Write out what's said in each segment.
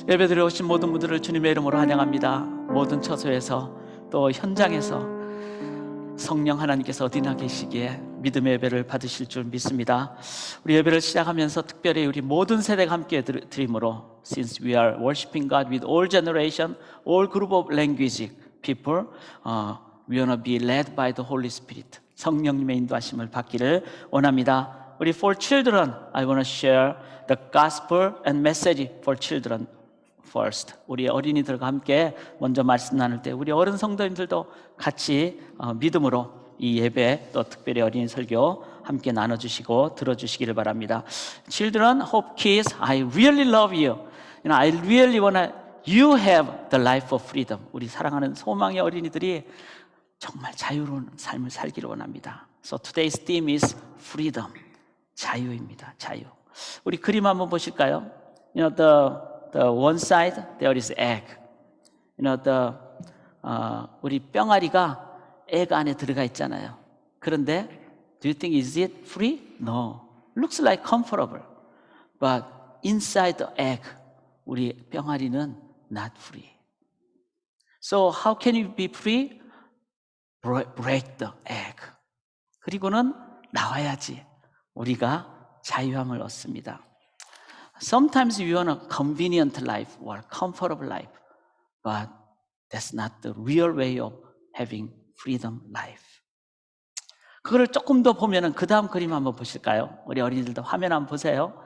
예배드려 오신 모든 분들을 주님의 이름으로 환영합니다. 모든 처소에서 또 현장에서 성령 하나님께서 어디나 계시기에 믿음의 예배를 받으실 줄 믿습니다. 우리 예배를 시작하면서 특별히 우리 모든 세대가 함께 드림으로 Since we are worshiping God with all generation, all group of language people, we want to be led by the Holy Spirit. 성령님의 인도하심을 받기를 원합니다. 우리 for children, I want to share the gospel and message for children first. 우리 어린이들과 함께 먼저 말씀 나눌 때 우리 어른 성도님들도 같이 믿음으로 이 예배 또 특별히 어린이 설교 함께 나눠주시고 들어주시기를 바랍니다. Children, hope kids, I really love you. I really want you have the life of freedom. 우리 사랑하는 소망의 어린이들이 정말 자유로운 삶을 살기를 원합니다. So today's theme is freedom. 자유입니다. 자유. 우리 그림 한번 보실까요? The one side there is egg. 우리 병아리가 egg 안에 들어가 있잖아요. 그런데 do you think is it free? No. Looks like comfortable. But inside the egg, 우리 병아리는 not free. So how can you be free? Break the egg. 그리고는 나와야지 우리가 자유함을 얻습니다. Sometimes we want a convenient life or comfortable life, but that's not the real way of having freedom life. 그거를 조금 더 보면은 그 다음 그림 한번 보실까요? 우리 어린이들도 화면 한번 보세요.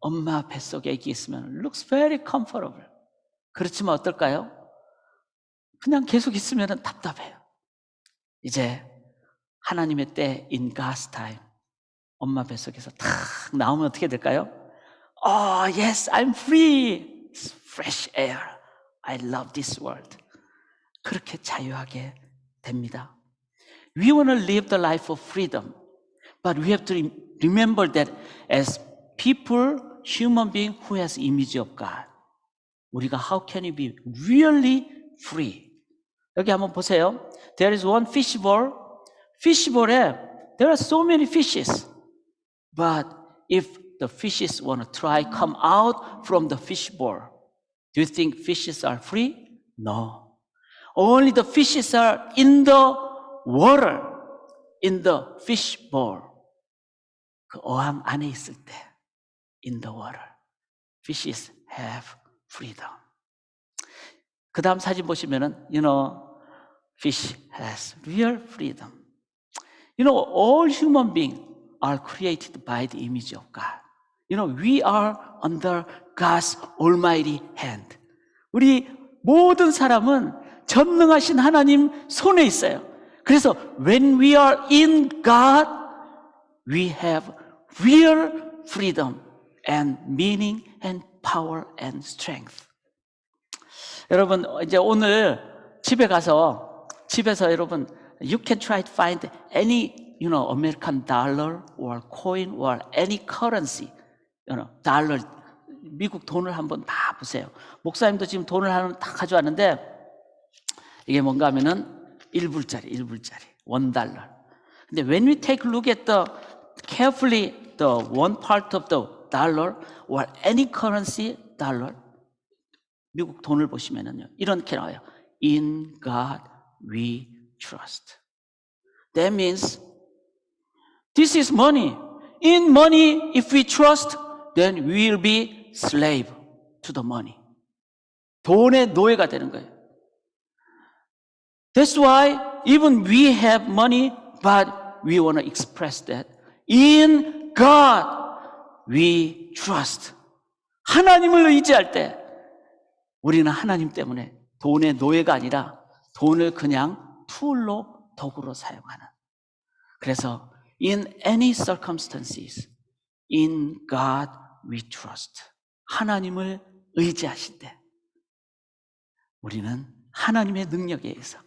엄마 뱃속에 애기 있으면 looks very comfortable. 그렇지만 어떨까요? 그냥 계속 있으면은 답답해요. 이제 하나님의 때 in God's time 엄마 뱃속에서 탁 나오면 어떻게 될까요? Oh, yes, I'm free. It's fresh air. I love this world. 그렇게 자유하게 됩니다. We want to live the life of freedom. But we have to remember that as people, human being who has image of God. 우리가 how can you be really free? 여기 한번 보세요. There is one fishbowl. Fishbowl에 there are so many fishes. But if the fishes want to try come out from the fishbowl, do you think fishes are free? No. Only the fishes are in the water, in the fishbowl. 그 어항 안에 있을 때, in the water, fishes have freedom. 그 다음 사진 보시면은, fish has real freedom. All human beings are created by the image of God. We are under God's almighty hand. 우리 모든 사람은 전능하신 하나님 손에 있어요. 그래서 when we are in God, we have real freedom and meaning and power and strength. 여러분, 이제 오늘 집에서 여러분, you can try to find any, American dollar or coin or any currency, 달러, 미국 돈을 한번 다 보세요. 목사님도 지금 돈을 하나 다 가져왔는데 이게 뭔가 하면은 1불짜리, $1. 근데 when we take a look at carefully the one part of the dollar or any currency dollar, 미국 돈을 보시면은요, 이렇게 나와요. In God we trust. That means this is money. In money, if we trust, then we will be slave to the money. 돈의 노예가 되는 거예요. That's why even we have money, but we want to express that. In God we trust. 하나님을 의지할 때 우리는 하나님 때문에 돈의 노예가 아니라 돈을 그냥 툴로, 도구로 사용하는. 그래서 in any circumstances, in God we trust. 하나님을 의지하실 때 우리는 하나님의 능력에 의해서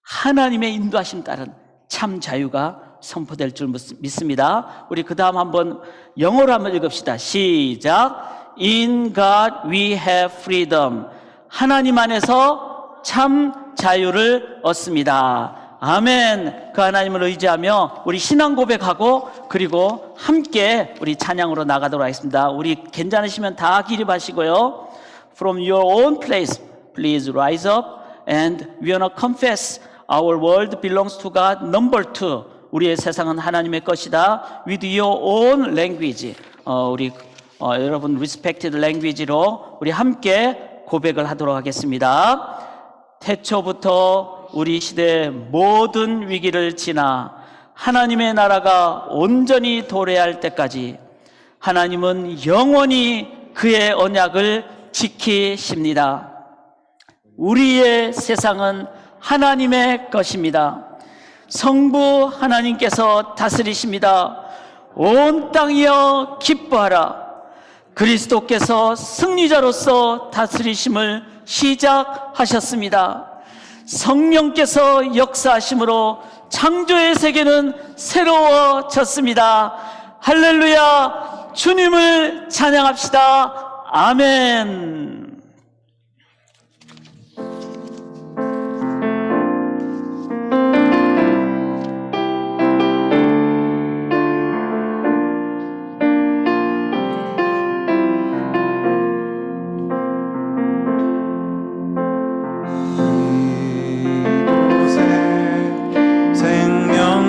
하나님의 인도하심 따른 참 자유가 선포될 줄 믿습니다. 우리 그 다음 한번 영어로 한번 읽읍시다. 시작. In God we have freedom. 하나님 안에서 참 자유를 얻습니다. 아멘. 그 하나님을 의지하며 우리 신앙 고백하고 그리고 함께 우리 찬양으로 나가도록 하겠습니다. 우리 괜찮으시면 다 기립하시고요. from your own place, please rise up and we wanna confess our world belongs to God. Number two, 우리의 세상은 하나님의 것이다. With your own language. 여러분 respected language로 우리 함께 고백을 하도록 하겠습니다. 태초부터 우리 시대의 모든 위기를 지나 하나님의 나라가 온전히 도래할 때까지 하나님은 영원히 그의 언약을 지키십니다. 우리의 세상은 하나님의 것입니다. 성부 하나님께서 다스리십니다. 온 땅이여 기뻐하라. 그리스도께서 승리자로서 다스리심을 시작하셨습니다. 성령께서 역사하심으로 창조의 세계는 새로워졌습니다. 할렐루야. 주님을 찬양합시다. 아멘.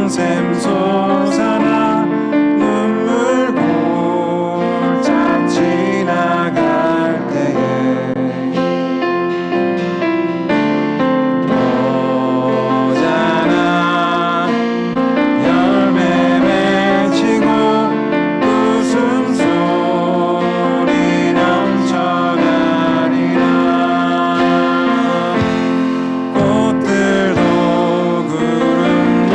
샘솟아나 눈물 골짝 지나갈 때에 너잖아 열매 맺히고 웃음소리 넘쳐나리라. 꽃들도 구름도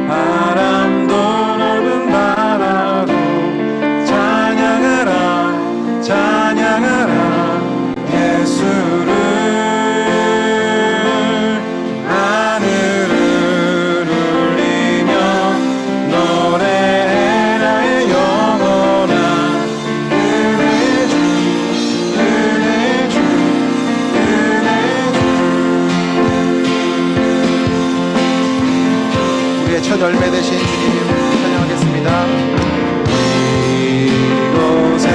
바람도 넓은 바다도 찬양하라 찬양하라 예수를. 하늘을 울리며 노래해 나의 영혼아. 은혜 주 은혜 주 은혜 주. 우리의 첫 열매 되신 주님 찬양하겠습니다. 이곳에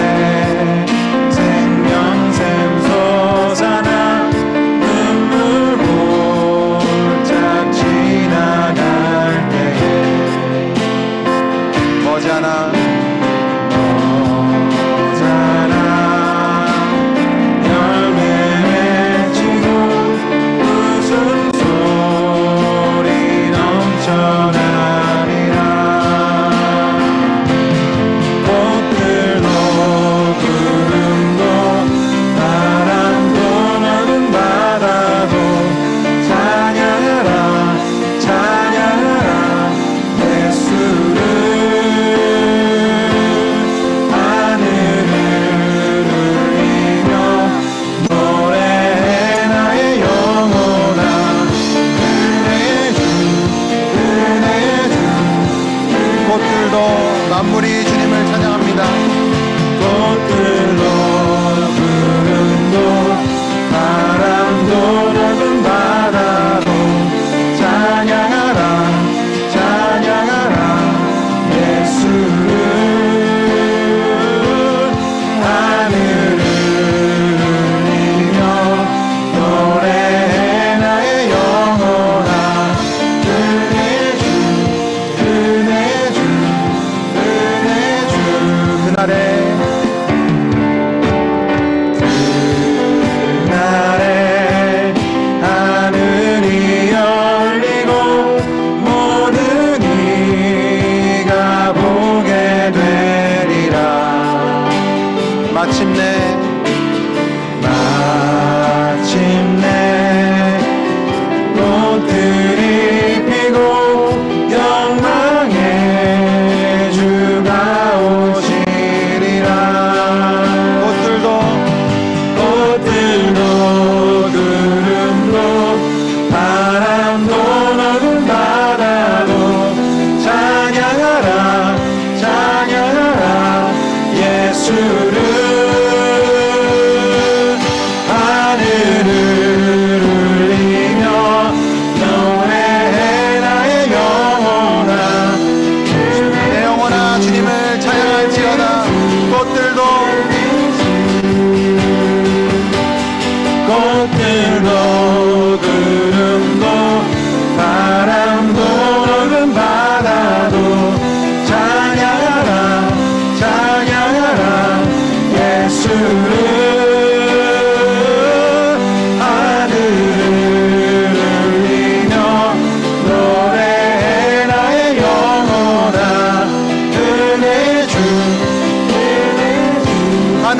생명샘 솟아나 눈물 골짝 지나갈 때에 머지않아 너잖아 열매 맺히고 웃음소리 넘쳐나리라. 꽃들도 구름도 바람도 넓은 바다도 찬양하라 찬양하라 예수를. 하늘을 울리며 노래해 나의 영혼아. 은혜 주 은혜 주. 꽃들도 만물이 주님을 찬양합니다. 꽃들도 구름도 바람도 넓은 바다도 찬양하라 찬양하라 예수를. 하늘을 울리며 노래해 나의 영혼아. 은혜 주 은혜 주 은혜 주. 그날에 그날에 하늘이 열리고 모든 이가 보게 되리라. 마침내 꽃들이 피고 영광의 주가 오시리라. 꽃들도 구름도 바람도 넓은 바다도 찬양하라 찬양하라 예수를.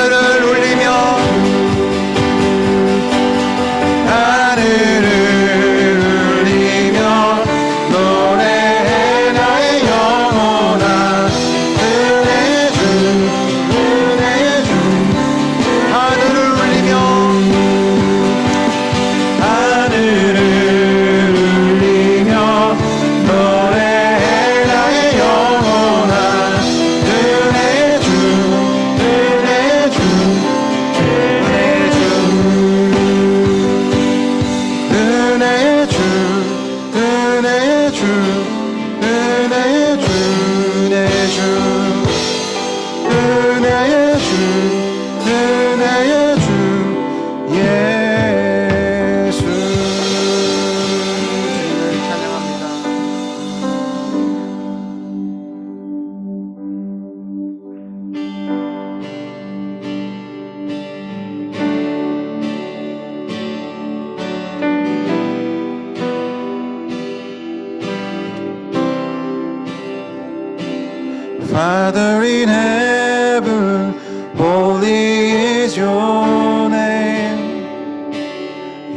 하늘을 울리며 하늘을 울리며 노래해 나의 영혼아 은혜 주 하늘을 울리며 하늘을 울리며 노래해 나의 영혼아 은혜 주 은혜의 주 예수 주님을 찬양합니다. Father in heaven, holy is your name.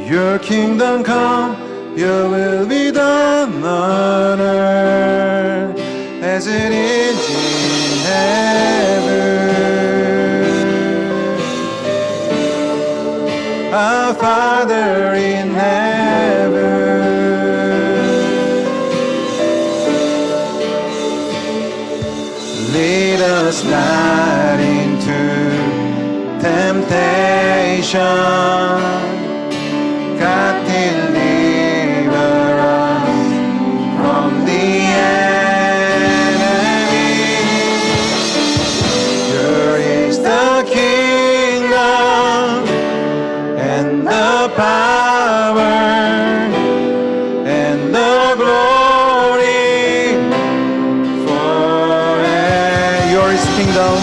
Your kingdom come, your will be done on earth as it is in heaven. Our Father in heaven, lead us not into temptation. God deliver us from the enemy. Yours is the kingdom and the power and the glory forever. Yours is kingdom,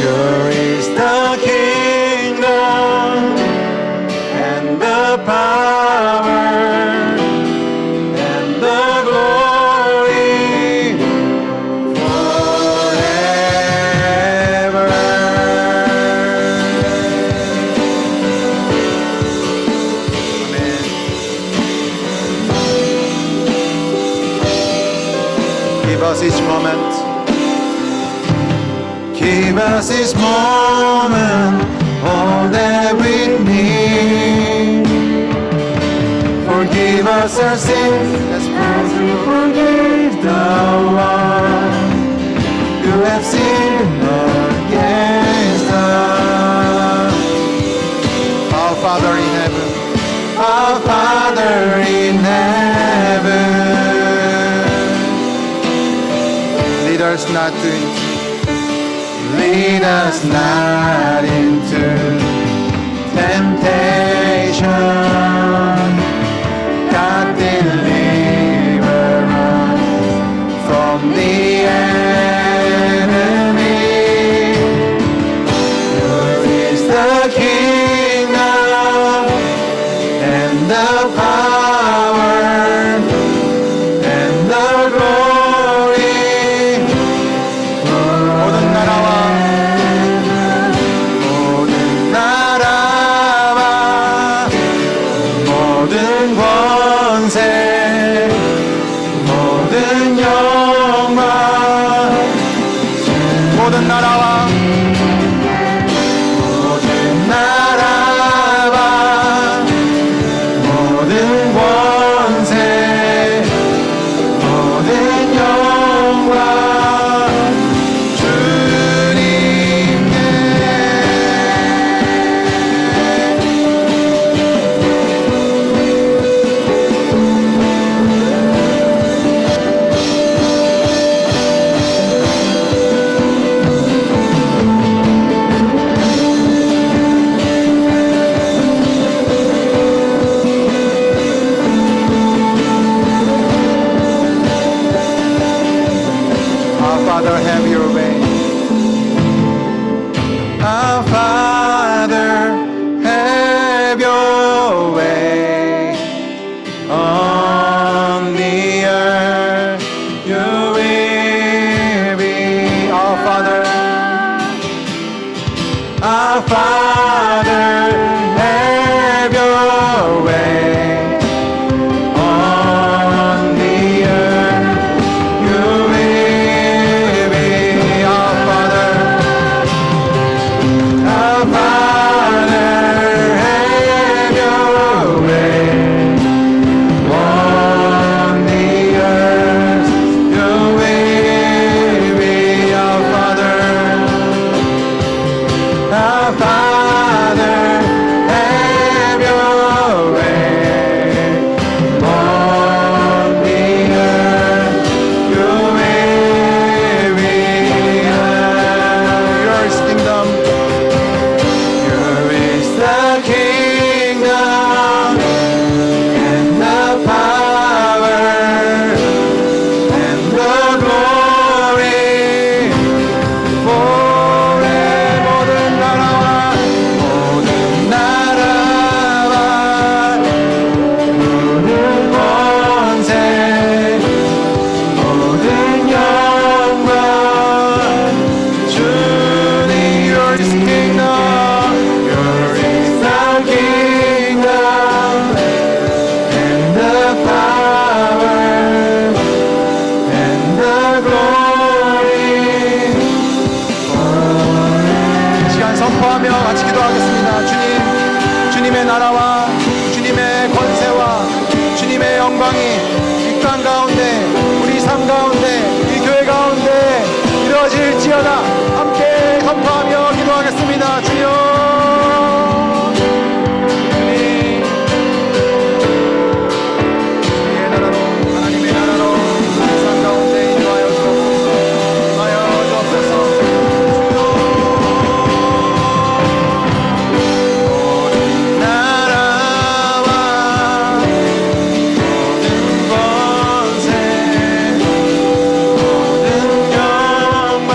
Yours is the kingdom and the power and the glory forever. give us each moment. Give us this moment all that we need. Forgive us our sins as you forgive the one who have sinned against us. Our Father in heaven, Our Father in heaven, lead us not to lead us not into temptation. God deliver us from the enemy. Yours is the kingdom and the power and the glory. 모든 나라와 모든 권세 모든 영광 모든 나라와 모든 나라와 모든 권세 모든 영광 주님께 Our Father, have your way. Our Father, have your way on the earth. You will be Our Father, our Father, have your way on the earth. You will be our Father. Our Father, have your way on the earth. You will be our Father. Our Father, have your way on the earth. You will be yours kingdom. Yours the kingdom and the power and the glory forever. 모든 나라와 모든 권세 모든 영광 주님. Yours is kingdom, yours is the kingdom and the power and the glory. 이 시간 선포하며 같이 기도하겠습니다. 주님, 주님의 나라와 주님의 권세와 주님의 영광이 이 땅 가운데, 우리 삶 가운데, 이 교회 가운데 이루어질지어다. 함께 선포하며 기도하겠습니다. 주여, 주님, 주의 나라로, 하나님의 나라로 우리 삶 가운데 인도하여 주옵소서. 인도하여 주옵소서. 모든 나라와 모든 권세 모든 영광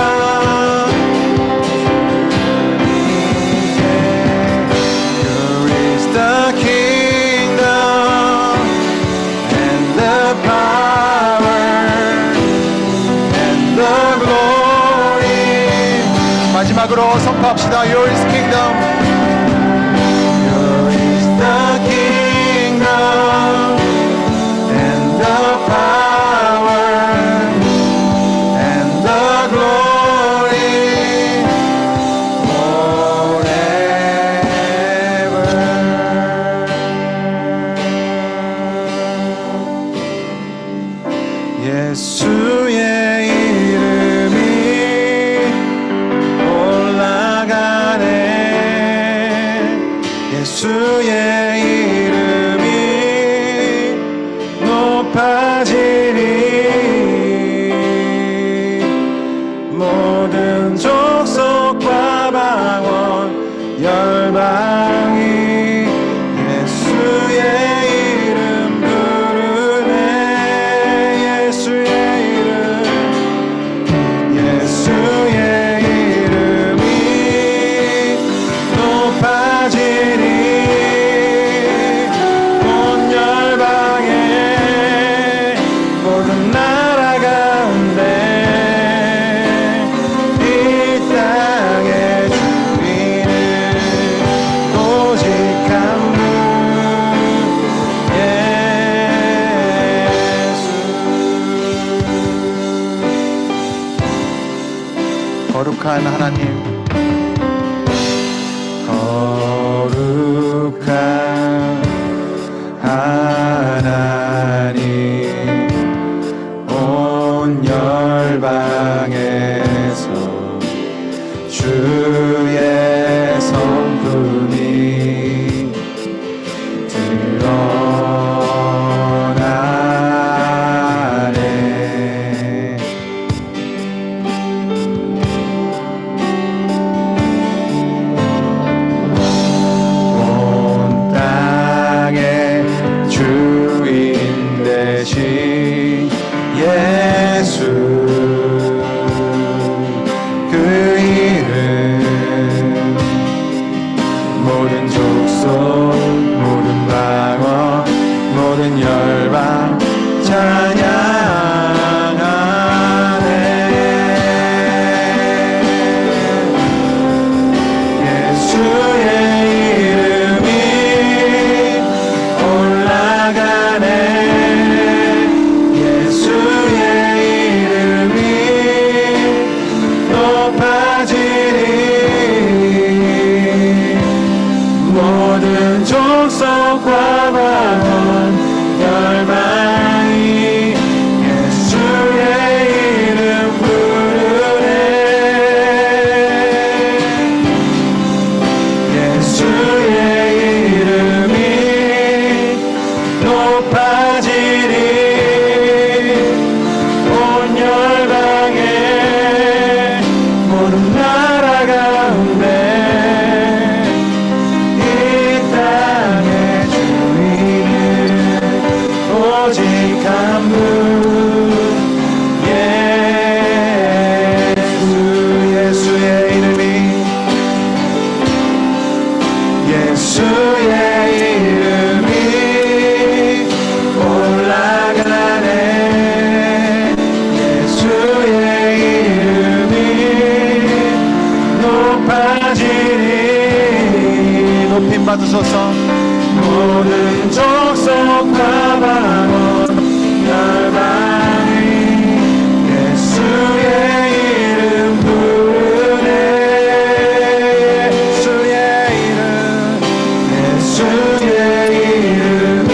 Yours is the kingdom and the power and the glory. 마지막으로 선포합시다. Yours is kingdom. Yours is the kingdom and the power and the glory forever. 예수의 이름이 올라가네. 예수의 이름이 높아지리. 모든 족속과 방언 열방이 예수의 이름 부르네. 예수의 이름, 예수의 이름이 높아지리. 온 열방에 모든 나라 가운데 이 땅의 주인은 오직 한 분 예수. 거룩한 하나님, 거룩한 하나님, 온 열방에서 주의 성품이 드러나네. 모든 족속과 방언 열방이 예수의 이름 부르네. 예수의 이름이 높아지리. 온 열방에 모든 나라 가운데 이 땅의 주인은 오직 한 분 예수. 예수의 이름이 예수의 이름이 올라가네. 예수의 이름이 높아지니. 높임 받으소서. 모든 족속과 방언 열방이 예수의 이름 부르네. 예수의 이름 예수의 이름이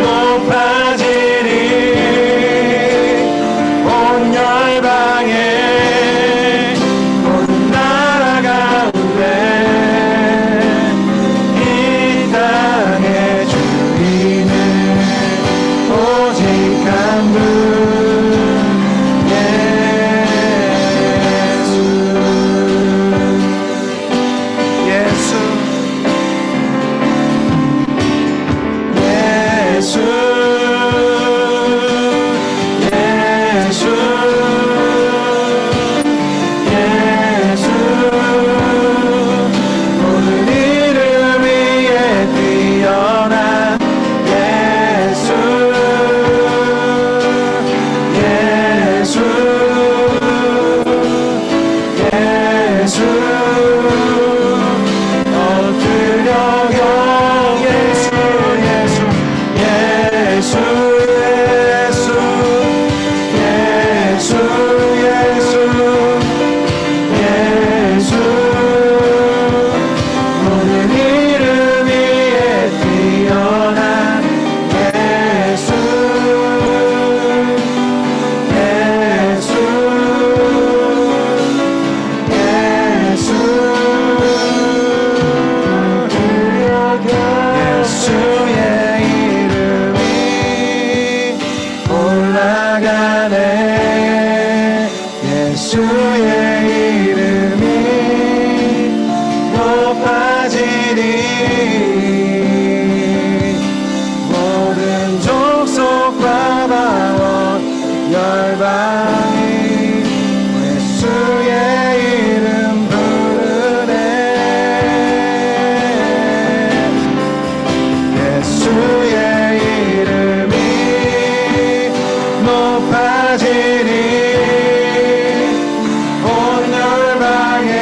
높아지니. 온 열방에 모든 나라 가운데 이 땅의 주인은 오직 한 분 예수. 예수 예수 예수 예수. 모든 이름 위에 뛰어난 예수. 예수 예수. 엎드려 경 예수. 예수 예수 예수 예수 예수 예수. 모든 이름 위에 뛰어난 예수. 예수 예수. 예수의 이름이 올라가네. 예수의 이름이 높아지니. 모든 족속과 방언 열방이 예수의 이름 부르네. 예수의 이름이 높아지니. 온 열방에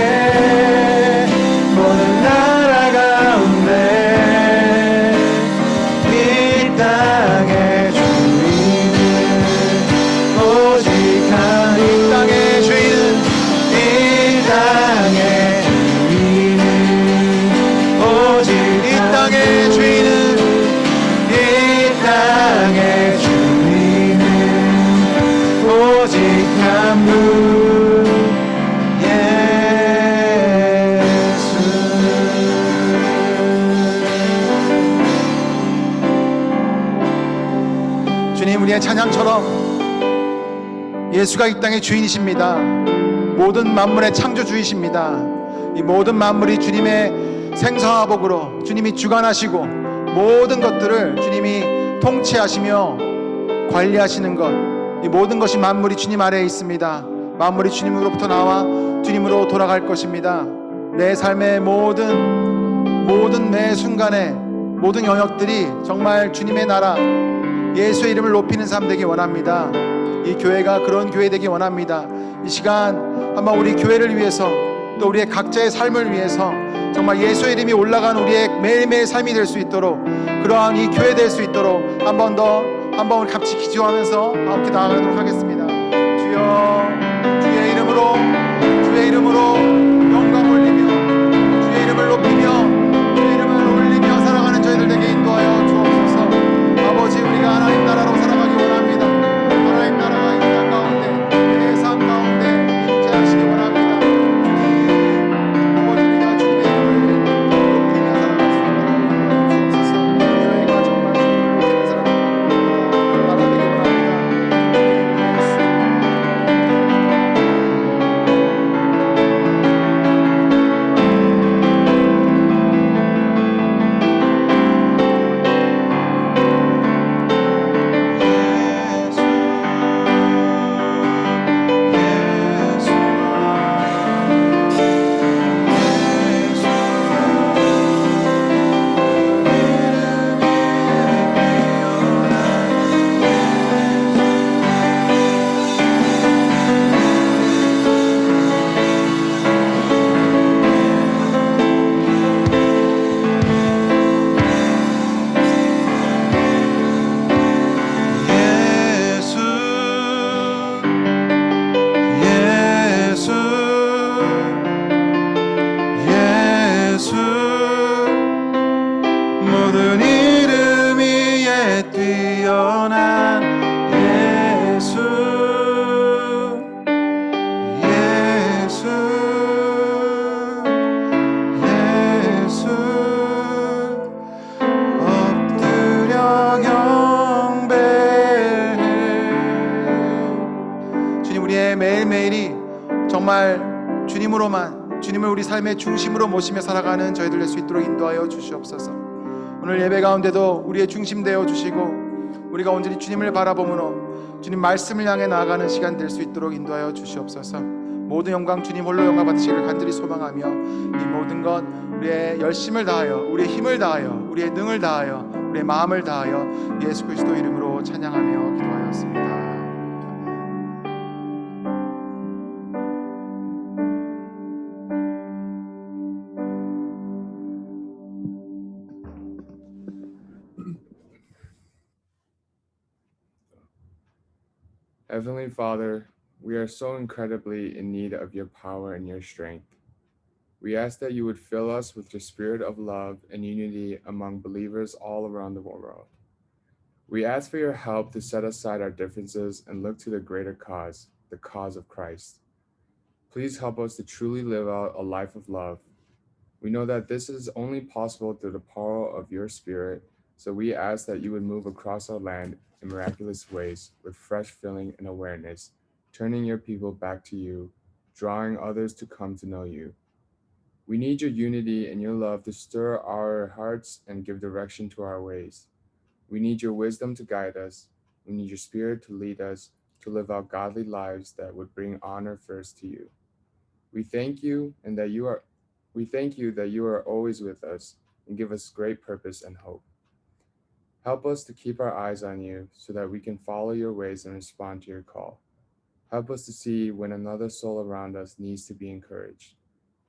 모든 나라 가운데 이 땅의 주인은 오직 한 이 땅의 주인은 이 땅의 주인은 오직 이 땅의 주인은 이 땅의 주인은 오직 한 분 예수. 주님, 우리의 찬양처럼 예수가 이 땅의 주인이십니다. 모든 만물의 창조주이십니다. 이 모든 만물이 주님의 생사화복으로 주님이 주관하시고 모든 것들을 주님이 통치하시며 관리하시는 것, 이 모든 것이 만물이 주님 아래에 있습니다. 만물이 주님으로부터 나와 주님으로 돌아갈 것입니다. 내 삶의 모든 매 순간에 모든 영역들이 정말 주님의 나라, 예수의 이름을 높이는 삶 되기 원합니다. 이 교회가 그런 교회 되기 원합니다. 이 시간 한번 우리 교회를 위해서, 또 우리의 각자의 삶을 위해서 정말 예수의 이름이 올라가는 우리의 매일매일 삶이 될 수 있도록, 그러한 이 교회 될 수 있도록 한 번 우리 같이 기도하면서 함께 나아가도록 하겠습니다. 주여, 주의 이름으로 영광 올리며 주의 이름을 높이며 예수 모든 이름 위에 뛰어난 예수 예수 예수 엎드려 경배해. 주님, 우리의 매일매일이 정말 주님으로만, 주님을 우리 삶의 중심으로 모시며 살아가는 저희들 될 수 있도록 인도하여 주시옵소서. 오늘 예배 가운데도 우리의 중심 되어 주시고 우리가 온전히 주님을 바라보므로 주님 말씀을 향해 나아가는 시간 될 수 있도록 인도하여 주시옵소서. 모든 영광 주님 홀로 영광 받으시기를 간절히 소망하며 이 모든 것 우리의 열심을 다하여, 우리의 힘을 다하여, 우리의 능을 다하여, 우리의 마음을 다하여 예수 그리스도 이름으로 찬양하며 기도하였습니다. Heavenly Father, we are so incredibly in need of your power and your strength. We ask that you would fill us with your spirit of love and unity among believers all around the world. We ask for your help to set aside our differences and look to the greater cause, the cause of Christ. Please help us to truly live out a life of love. We know that this is only possible through the power of your Spirit, so we ask that you would move across our land in miraculous ways with fresh feeling and awareness, turning your people back to you, drawing others to come to know you. We need your unity and your love to stir our hearts and give direction to our ways. We need your wisdom to guide us. We need your Spirit to lead us to live out godly lives that would bring honor first to you. We thank you that you are always with us and give us great purpose and hope. Help us to keep our eyes on you so that we can follow your ways and respond to your call. Help us to see when another soul around us needs to be encouraged.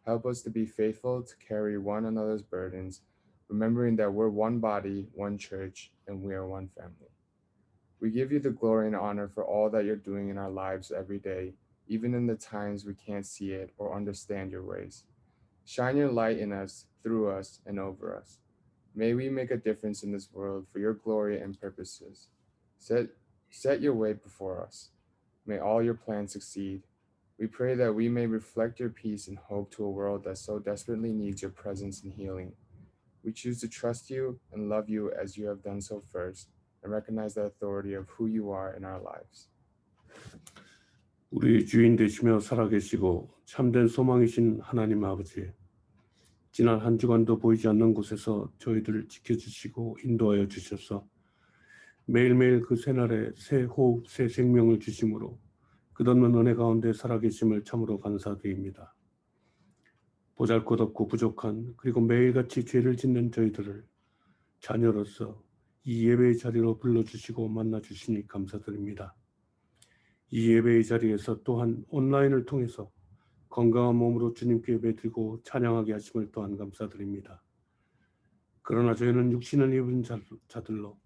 Help us to be faithful to carry one another's burdens, remembering that we're one body, one church, and we are one family. We give you the glory and honor for all that you're doing in our lives every day, even in the times we can't see it or understand your ways. Shine your light in us, through us, and over us. May we make a difference in this world for your glory and purposes. Set your way before us. May all your plans succeed. We pray that we may reflect your peace and hope to a world that so desperately needs your presence and healing. We choose to trust you and love you as you have done so first, and recognize the authority of who you are in our lives. 우리 주인 되시며 살아계시고 참된 소망이신 하나님 아버지, 지난 한 주간도 보이지 않는 곳에서 저희들을 지켜주시고 인도하여 주셔서 매일매일 그 새날에 새 호흡, 새 생명을 주심으로 끝없는 은혜 가운데 살아계심을 참으로 감사드립니다. 보잘것없고 부족한, 그리고 매일같이 죄를 짓는 저희들을 자녀로서 이 예배의 자리로 불러주시고 만나주시니 감사드립니다. 이 예배의 자리에서 또한 온라인을 통해서 건강한 몸으로 주님께 예배드리고 찬양하게 하심을 또한 감사드립니다. 그러나 저희는 육신을 입은 자들로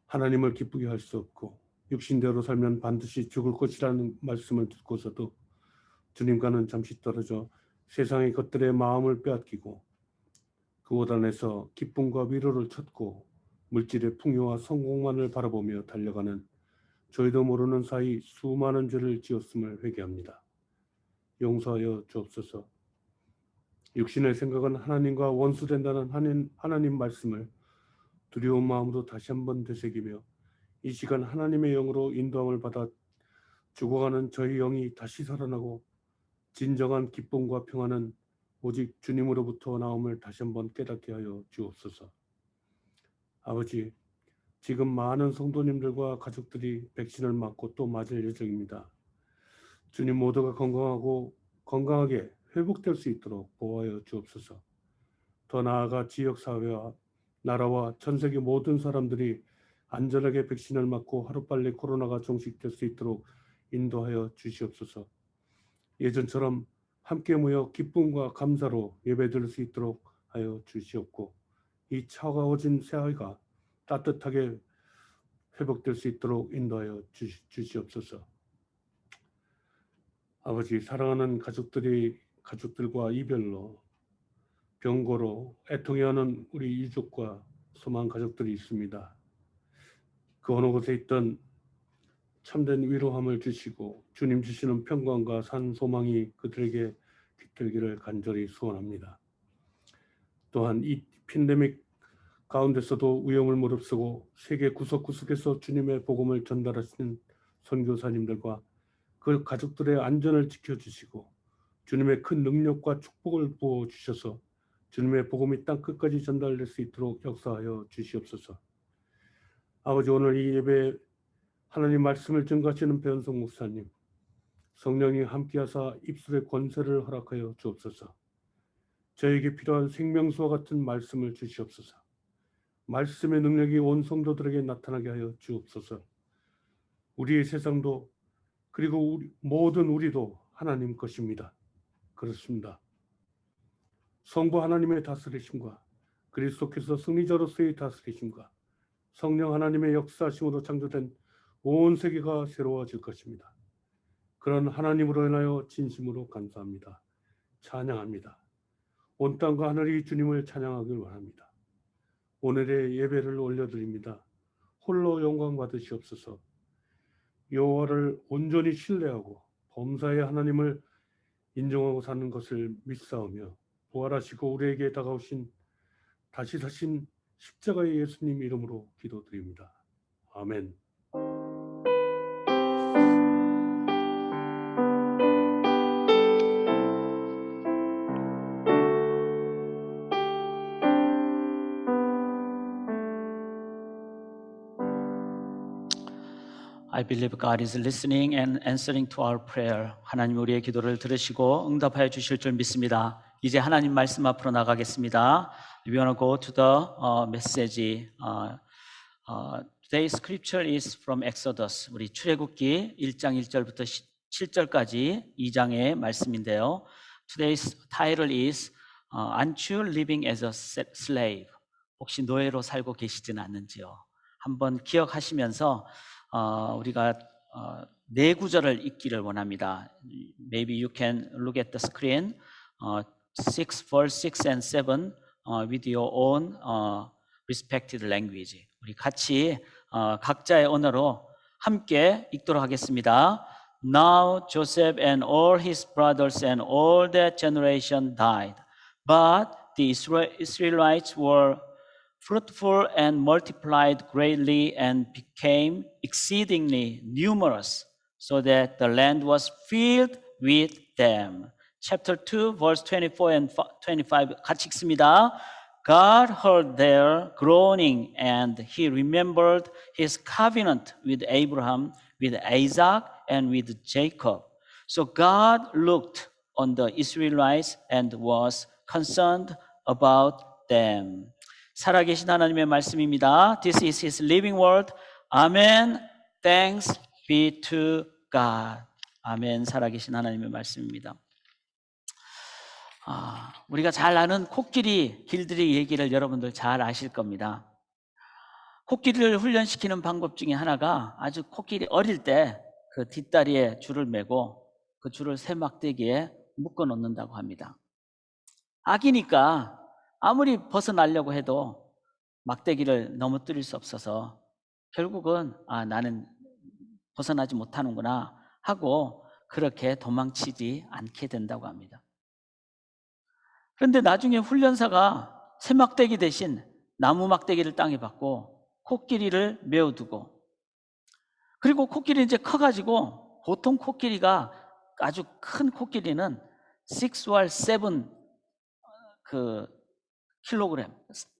하나님을 기쁘게 할 수 없고 육신대로 살면 반드시 죽을 것이라는 말씀을 듣고서도 주님과는 잠시 떨어져 세상의 것들에 마음을 빼앗기고 그곳 안에서 기쁨과 위로를 찾고 물질의 풍요와 성공만을 바라보며 달려가는 저희도 모르는 사이 수많은 죄를 지었음을 회개합니다. 용서하여 주옵소서. 육신의 생각은 하나님과 원수된다는 하나님 말씀을 두려운 마음으로 다시 한번 되새기며 이 시간 하나님의 영으로 인도함을 받아 죽어가는 저희 영이 다시 살아나고 진정한 기쁨과 평안은 오직 주님으로부터 나옴을 다시 한번 깨닫게 하여 주옵소서. 아버지, 지금 많은 성도님들과 가족들이 백신을 맞고 또 맞을 예정입니다. 주님, 모두가 건강하게 회복될 수 있도록 보호하여 주옵소서. 더 나아가 지역사회와 나라와 전 세계 모든 사람들이 안전하게 백신을 맞고 하루빨리 코로나가 종식될 수 있도록 인도하여 주시옵소서. 예전처럼 함께 모여 기쁨과 감사로 예배드릴 수 있도록 하여 주시옵고, 이 차가워진 새해가 따뜻하게 회복될 수 있도록 인도하여 주시옵소서. 아버지, 사랑하는 가족들과 이별로 병고로 애통해하는 우리 유족과 소망 가족들이 있습니다. 그 어느 곳에 있던 참된 위로함을 주시고 주님 주시는 평강과 산 소망이 그들에게 깃들기를 간절히 소원합니다. 또한 이 팬데믹 가운데서도 위험을 무릅쓰고 세계 구석구석에서 주님의 복음을 전달하시는 선교사님들과 그 가족들의 안전을 지켜주시고 주님의 큰 능력과 축복을 부어주셔서 주님의 복음이 땅 끝까지 전달될 수 있도록 역사하여 주시옵소서. 아버지, 오늘 이 예배에 하나님 말씀을 증거하시는 배은성 목사님, 성령이 함께하사 입술의 권세를 허락하여 주옵소서. 저에게 필요한 생명수와 같은 말씀을 주시옵소서. 말씀의 능력이 온 성도들에게 나타나게 하여 주옵소서. 우리의 세상도 그리고 모든 우리도 하나님 것입니다. 그렇습니다. 성부 하나님의 다스리심과 그리스도께서 승리자로서의 다스리심과 성령 하나님의 역사하심으로 창조된 온 세계가 새로워질 것입니다. 그런 하나님으로 인하여 진심으로 감사합니다. 찬양합니다. 온 땅과 하늘이 주님을 찬양하길 원합니다. 오늘의 예배를 올려드립니다. 홀로 영광 받으시옵소서. 여호와를 온전히 신뢰하고 범사의 하나님을 인정하고 사는 것을 믿사오며 부활하시고 우리에게 다가오신 다시 사신 십자가의 예수님 이름으로 기도드립니다. 아멘. I believe God is listening and answering to our prayer. 하나님 우리의 기도를 들으시고 응답하여 주실 줄 믿습니다. 이제 하나님 말씀 앞으로 나가겠습니다. We want to go to the message. Today's scripture is from Exodus. 우리 출애굽기 1장 1절부터 7절까지 2장의 말씀인데요. Today's title is Aren't you living as a slave? 혹시 노예로 살고 계시지는 않는지요? 한번 기억하시면서 우리가 네 구절을 읽기를 원합니다. Maybe you can look at the screen. 6 verse 6 and 7 with your own respected language. 우리 같이 각자의 언어로 함께 읽도록 하겠습니다. Now Joseph and all his brothers and all that generation died, but the Israelites were fruitful and multiplied greatly and became exceedingly numerous, so that the land was filled with them. Chapter 2, verse 24 and 25 같이 읽습니다. God heard their groaning and he remembered his covenant with Abraham, with Isaac, and with Jacob. So God looked on the Israelites and was concerned about them. 살아계신 하나님의 말씀입니다. This is His living word. Amen. Thanks be to God. 아멘. 살아계신 하나님의 말씀입니다. 우리가 잘 아는 코끼리 길들이 얘기를 여러분들 잘 아실 겁니다. 코끼리를 훈련시키는 방법 중에 하나가 아주 코끼리 어릴 때 그 뒷다리에 줄을 매고 그 줄을 새 막대기에 묶어 놓는다고 합니다. 아기니까 아무리 벗어나려고 해도 막대기를 넘어뜨릴 수 없어서 결국은 나는 벗어나지 못하는구나 하고 그렇게 도망치지 않게 된다고 합니다. 그런데 나중에 훈련사가 새 막대기 대신 나무 막대기를 땅에 박고 코끼리를 메어두고, 그리고 코끼리 이제 커가지고 보통 코끼리가 아주 큰 코끼리는 6or 7 킬로그램,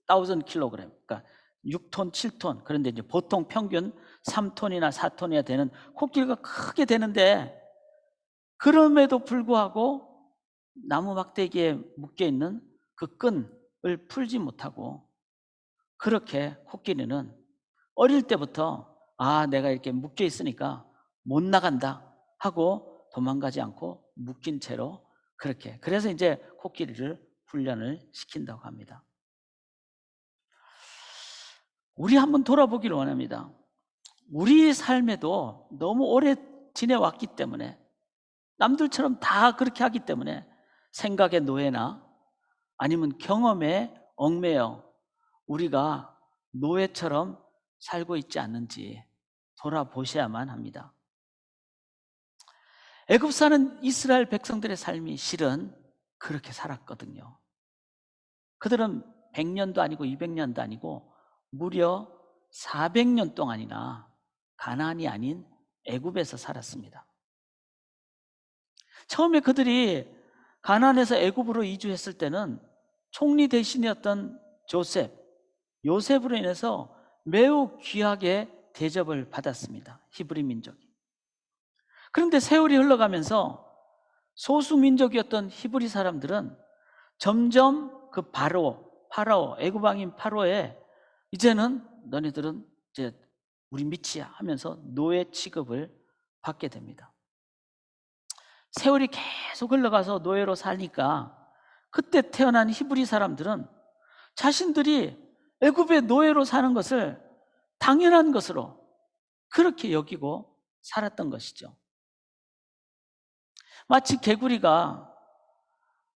1000kg, 그러니까 6톤, 7톤. 그런데 이제 보통 평균 3톤이나 4톤이나 되는 코끼리가 크게 되는데, 그럼에도 불구하고 나무 막대기에 묶여 있는 그 끈을 풀지 못하고, 그렇게 코끼리는 어릴 때부터 내가 이렇게 묶여 있으니까 못 나간다 하고 도망가지 않고 묶인 채로 그렇게, 그래서 이제 코끼리를 훈련을 시킨다고 합니다. 우리 한번 돌아보기를 원합니다. 우리 삶에도 너무 오래 지내왔기 때문에, 남들처럼 다 그렇게 하기 때문에 생각의 노예나 아니면 경험에 얽매여 우리가 노예처럼 살고 있지 않는지 돌아보셔야만 합니다. 애굽 사는 이스라엘 백성들의 삶이 실은 그렇게 살았거든요. 그들은 100년도 아니고 200년도 아니고 무려 400년 동안이나 가나안이 아닌 애굽에서 살았습니다. 처음에 그들이 가나안에서 애굽으로 이주했을 때는 총리 대신이었던 요셉으로 인해서 매우 귀하게 대접을 받았습니다. 히브리 민족이. 그런데 세월이 흘러가면서 소수 민족이었던 히브리 사람들은 점점 그 파라오, 애굽 왕인 파로에 이제는 너네들은 이제 우리 밑이야 하면서 노예 취급을 받게 됩니다. 세월이 계속 흘러가서 노예로 사니까 그때 태어난 히브리 사람들은 자신들이 애굽의 노예로 사는 것을 당연한 것으로 그렇게 여기고 살았던 것이죠. 마치 개구리가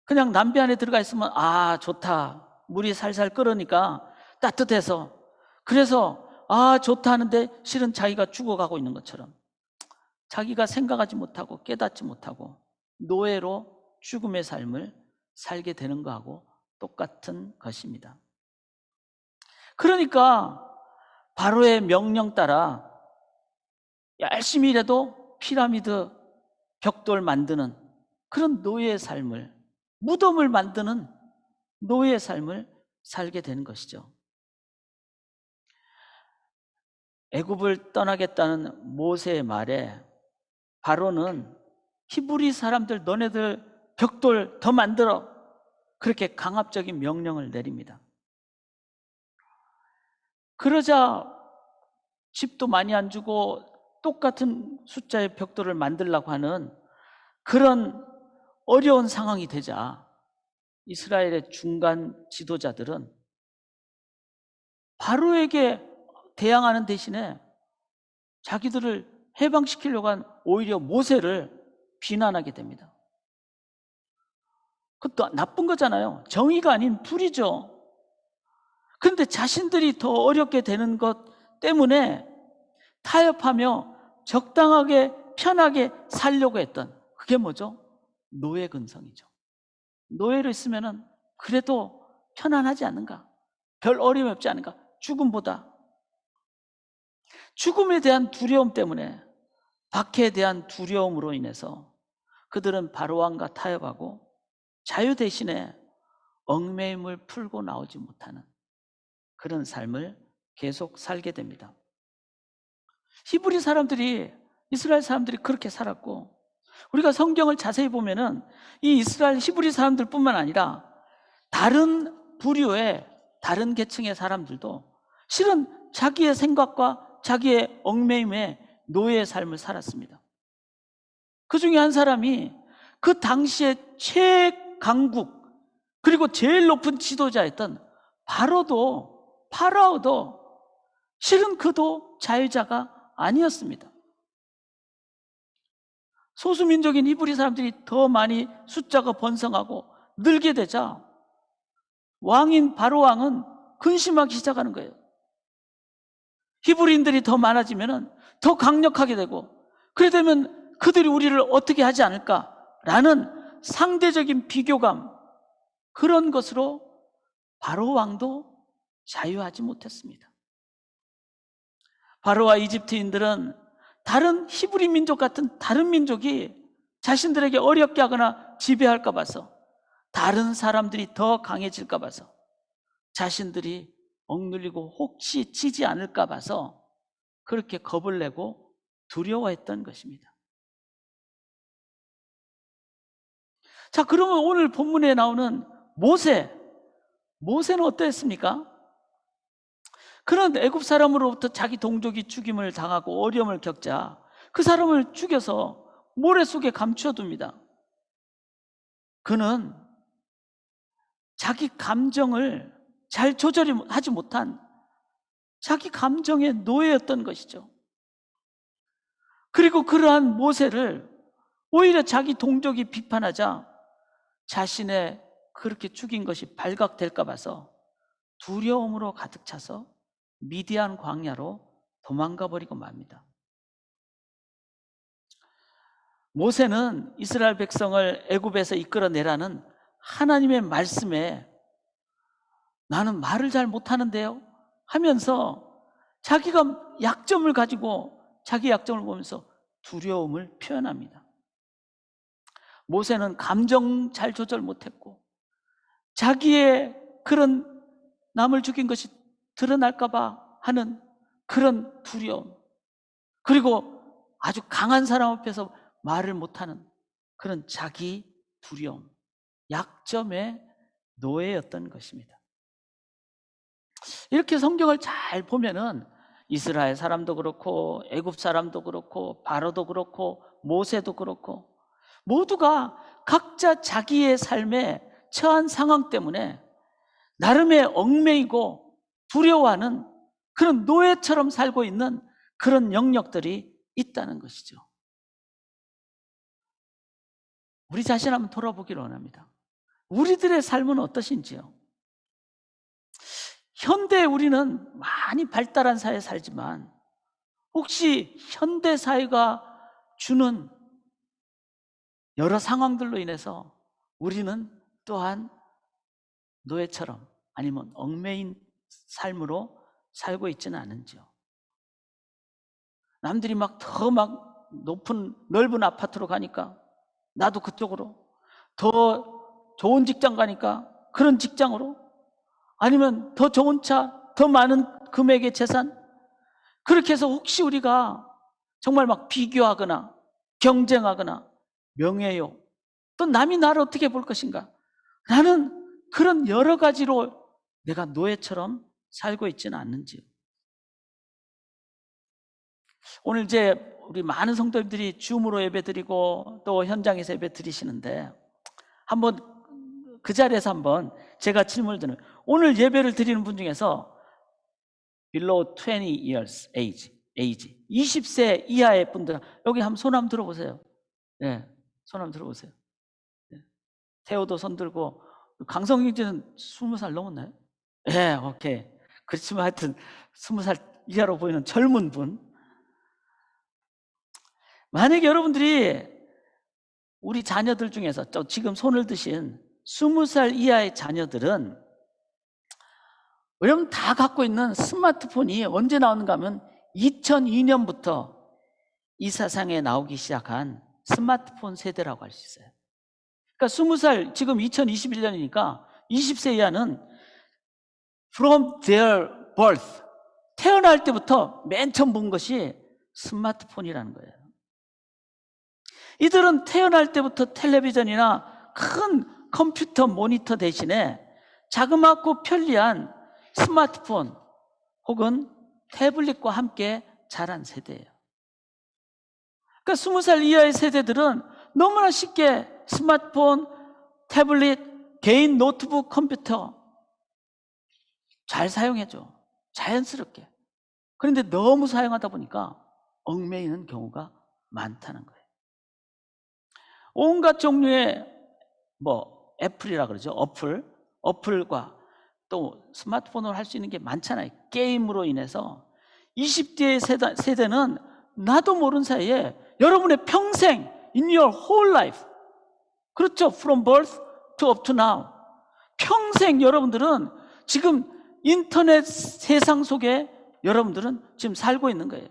그냥 남배 안에 들어가 있으면 아 좋다, 물이 살살 끓으니까 따뜻해서 그래서 아 좋다 하는데 실은 자기가 죽어가고 있는 것처럼 자기가 생각하지 못하고 깨닫지 못하고 노예로 죽음의 삶을 살게 되는 거하고 똑같은 것입니다. 그러니까 바로의 명령 따라 열심히 일해도 피라미드 벽돌 만드는 그런 노예의 삶을, 무덤을 만드는 노예의 삶을 살게 되는 것이죠. 애굽을 떠나겠다는 모세의 말에 바로는 히브리 사람들 너네들 벽돌 더 만들어, 그렇게 강압적인 명령을 내립니다. 그러자 집도 많이 안 주고 똑같은 숫자의 벽돌을 만들려고 하는 그런 어려운 상황이 되자 이스라엘의 중간 지도자들은 바로에게 대항하는 대신에 자기들을 해방시키려고 한 오히려 모세를 비난하게 됩니다. 그것도 나쁜 거잖아요. 정의가 아닌 불이죠. 그런데 자신들이 더 어렵게 되는 것 때문에 타협하며 적당하게 편하게 살려고 했던 그게 뭐죠? 노예 근성이죠. 노예로 있으면 그래도 편안하지 않은가? 별 어려움이 없지 않은가? 죽음보다. 죽음에 대한 두려움 때문에, 박해에 대한 두려움으로 인해서 그들은 바로왕과 타협하고 자유 대신에 얽매임을 풀고 나오지 못하는 그런 삶을 계속 살게 됩니다. 히브리 사람들이, 이스라엘 사람들이 그렇게 살았고, 우리가 성경을 자세히 보면은 이 이스라엘 히브리 사람들뿐만 아니라 다른 부류의 다른 계층의 사람들도 실은 자기의 생각과 자기의 얽매임에 노예의 삶을 살았습니다. 그 중에 한 사람이 그 당시에 최강국 그리고 제일 높은 지도자였던 파라오도 실은 그도 자유자가 아니었습니다. 소수민족인 히브리 사람들이 더 많이 숫자가 번성하고 늘게 되자 왕인 바로 왕은 근심하기 시작하는 거예요. 히브리인들이 더 많아지면 더 강력하게 되고, 그래 되면 그들이 우리를 어떻게 하지 않을까라는 상대적인 비교감, 그런 것으로 바로 왕도 자유하지 못했습니다. 바로와 이집트인들은 다른 히브리 민족 같은 다른 민족이 자신들에게 어렵게 하거나 지배할까 봐서, 다른 사람들이 더 강해질까 봐서, 자신들이 억눌리고 혹시 지지 않을까 봐서 그렇게 겁을 내고 두려워했던 것입니다. 자, 그러면 오늘 본문에 나오는 모세는 어떠했습니까? 그런 애굽 사람으로부터 자기 동족이 죽임을 당하고 어려움을 겪자 그 사람을 죽여서 모래 속에 감춰둡니다. 그는 자기 감정을 잘 조절하지 못한 자기 감정의 노예였던 것이죠. 그리고 그러한 모세를 오히려 자기 동족이 비판하자 자신의 그렇게 죽인 것이 발각될까 봐서 두려움으로 가득 차서 미디안 광야로 도망가 버리고 맙니다. 모세는 이스라엘 백성을 애굽에서 이끌어내라는 하나님의 말씀에 나는 말을 잘 못하는데요 하면서 자기가 약점을 가지고 자기 약점을 보면서 두려움을 표현합니다. 모세는 감정 잘 조절 못했고 자기의 그런 남을 죽인 것이 드러날까 봐 하는 그런 두려움, 그리고 아주 강한 사람 앞에서 말을 못하는 그런 자기 두려움, 약점의 노예였던 것입니다. 이렇게 성경을 잘 보면은 이스라엘 사람도 그렇고 애굽 사람도 그렇고 바로도 그렇고 모세도 그렇고 모두가 각자 자기의 삶에 처한 상황 때문에 나름의 얽매이고 두려워하는 그런 노예처럼 살고 있는 그런 영역들이 있다는 것이죠. 우리 자신 한번 돌아보기를 원합니다. 우리들의 삶은 어떠신지요? 현대 우리는 많이 발달한 사회에 살지만 혹시 현대 사회가 주는 여러 상황들로 인해서 우리는 또한 노예처럼 아니면 얽매인 삶으로 살고 있지는 않은지요? 남들이 더 높은 넓은 아파트로 가니까 나도 그쪽으로, 더 좋은 직장 가니까 그런 직장으로, 아니면 더 좋은 차, 더 많은 금액의 재산, 그렇게 해서 혹시 우리가 정말 비교하거나 경쟁하거나 명예욕, 또 남이 나를 어떻게 볼 것인가, 나는 그런 여러 가지로 내가 노예처럼 살고 있지는 않는지요? 오늘 이제 우리 많은 성도님들이 줌으로 예배드리고 또 현장에서 예배 드리시는데 한번 그 자리에서 한번 제가 질문을 드리면, 오늘 예배를 드리는 분 중에서 below 20 years age 20세 이하의 분들 여기 한번 손 한번 들어보세요. 네, 손 한번 들어보세요. 네. 태호도 손 들고, 강성경제는 20살 넘었나요? 네, 오케이. 그렇지만 하여튼 20살 이하로 보이는 젊은 분, 만약에 여러분들이 우리 자녀들 중에서 지금 손을 드신 20살 이하의 자녀들은 여러분 다 갖고 있는 스마트폰이 언제 나오는가 하면 2002년부터 이 세상에 나오기 시작한 스마트폰 세대라고 할 수 있어요. 그러니까 20살, 지금 2021년이니까 20세 이하는 from their birth, 태어날 때부터 맨 처음 본 것이 스마트폰이라는 거예요. 이들은 태어날 때부터 텔레비전이나 큰 컴퓨터 모니터 대신에 자그맣고 편리한 스마트폰 혹은 태블릿과 함께 자란 세대예요. 그러니까 20살 이하의 세대들은 너무나 쉽게 스마트폰, 태블릿, 개인 노트북, 컴퓨터 잘 사용해줘. 자연스럽게. 그런데 너무 사용하다 보니까 얽매이는 경우가 많다는 거예요. 온갖 종류의 애플이라 그러죠. 어플과 또 스마트폰으로 할 수 있는 게 많잖아요. 게임으로 인해서 20대의 세대는 나도 모르는 사이에 여러분의 평생 in your whole life, 그렇죠. from birth to up to now, 평생 여러분들은 지금 인터넷 세상 속에 여러분들은 지금 살고 있는 거예요.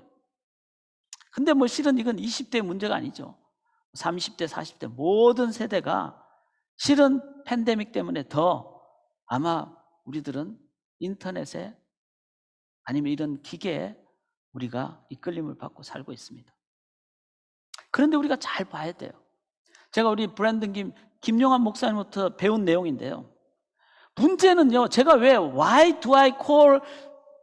근데 실은 이건 20대의 문제가 아니죠. 30대, 40대 모든 세대가 실은 팬데믹 때문에 더 아마 우리들은 인터넷에 아니면 이런 기계에 우리가 이끌림을 받고 살고 있습니다. 그런데 우리가 잘 봐야 돼요. 제가 우리 브랜든 김용환 목사님부터 배운 내용인데요. 문제는요, 제가 왜 why do I call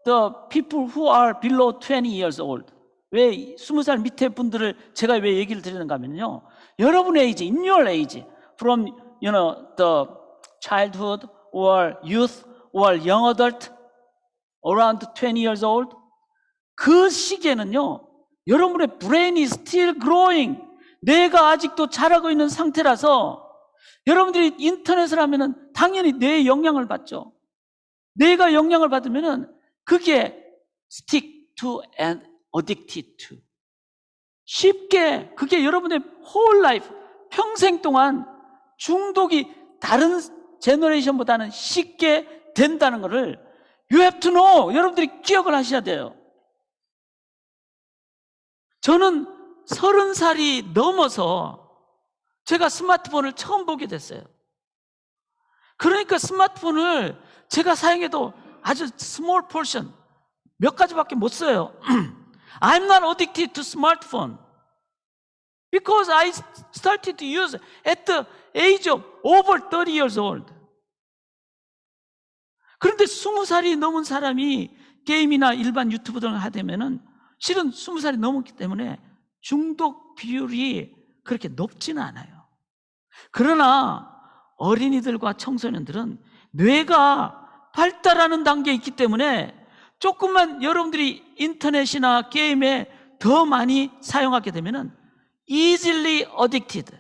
the people who are below 20 years old, 왜 20살 밑에 분들을 제가 왜 얘기를 드리는가 하면요, 여러분의 에이지, in your age, from the childhood or youth or young adult around 20 years old, 그 시기에는요 여러분의 brain is still growing, 뇌가 아직도 자라고 있는 상태라서 여러분들이 인터넷을 하면은 당연히 뇌에 영향을 받죠. 뇌가 영향을 받으면은 그게 stick to and addicted to. 쉽게 그게 여러분의 whole life, 평생 동안 중독이 다른 제너레이션보다는 쉽게 된다는 것을 you have to know. 여러분들이 기억을 하셔야 돼요. 저는 30살이 넘어서 제가 스마트폰을 처음 보게 됐어요. 그러니까 스마트폰을 제가 사용해도 아주 small portion, 몇 가지밖에 못 써요. I'm not addicted to smartphone because I started to use at the age of over 30 years old. 그런데 20살이 넘은 사람이 게임이나 일반 유튜브 등을 하려면은 실은 20살이 넘었기 때문에 중독 비율이 그렇게 높지는 않아요. 그러나 어린이들과 청소년들은 뇌가 발달하는 단계에 있기 때문에 조금만 여러분들이 인터넷이나 게임에 더 많이 사용하게 되면은 easily addicted.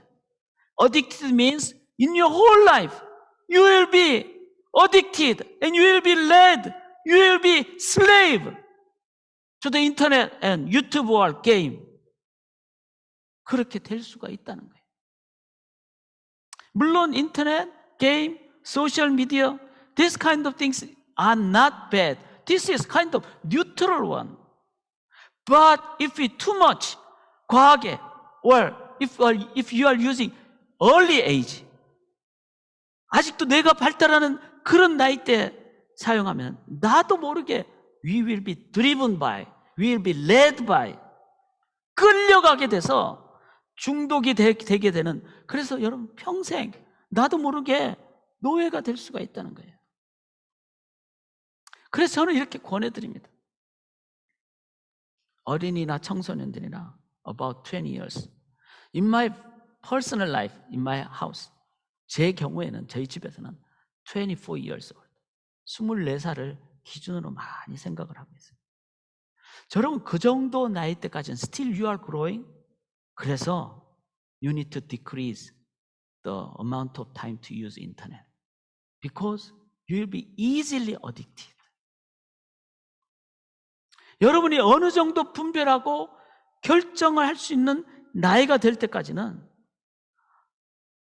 Addicted means in your whole life you will be addicted and you will be led, you will be slave to the internet and YouTube or game. 그렇게 될 수가 있다는 거예요. 물론 인터넷, 게임, 소셜 미디어, this kind of things are not bad. This is kind of neutral one. But if we too much, 과하게, or if you are using early age, 아직도 뇌가 발달하는 그런 나이 때 사용하면 나도 모르게 we will be driven by, we will be led by, 끌려가게 돼서 중독이 되게 되는, 그래서 여러분 평생 나도 모르게 노예가 될 수가 있다는 거예요. 그래서 저는 이렇게 권해드립니다. 어린이나 청소년들이나 about 20 years in my personal life, in my house, 제 경우에는 저희 집에서는 24 years old, 24살을 기준으로 많이 생각을 하고 있어요. 여러분 그 정도 나이 때까지는 still you are growing. 그래서 you need to decrease the amount of time to use internet because you will be easily addicted. 여러분이 어느 정도 분별하고 결정을 할 수 있는 나이가 될 때까지는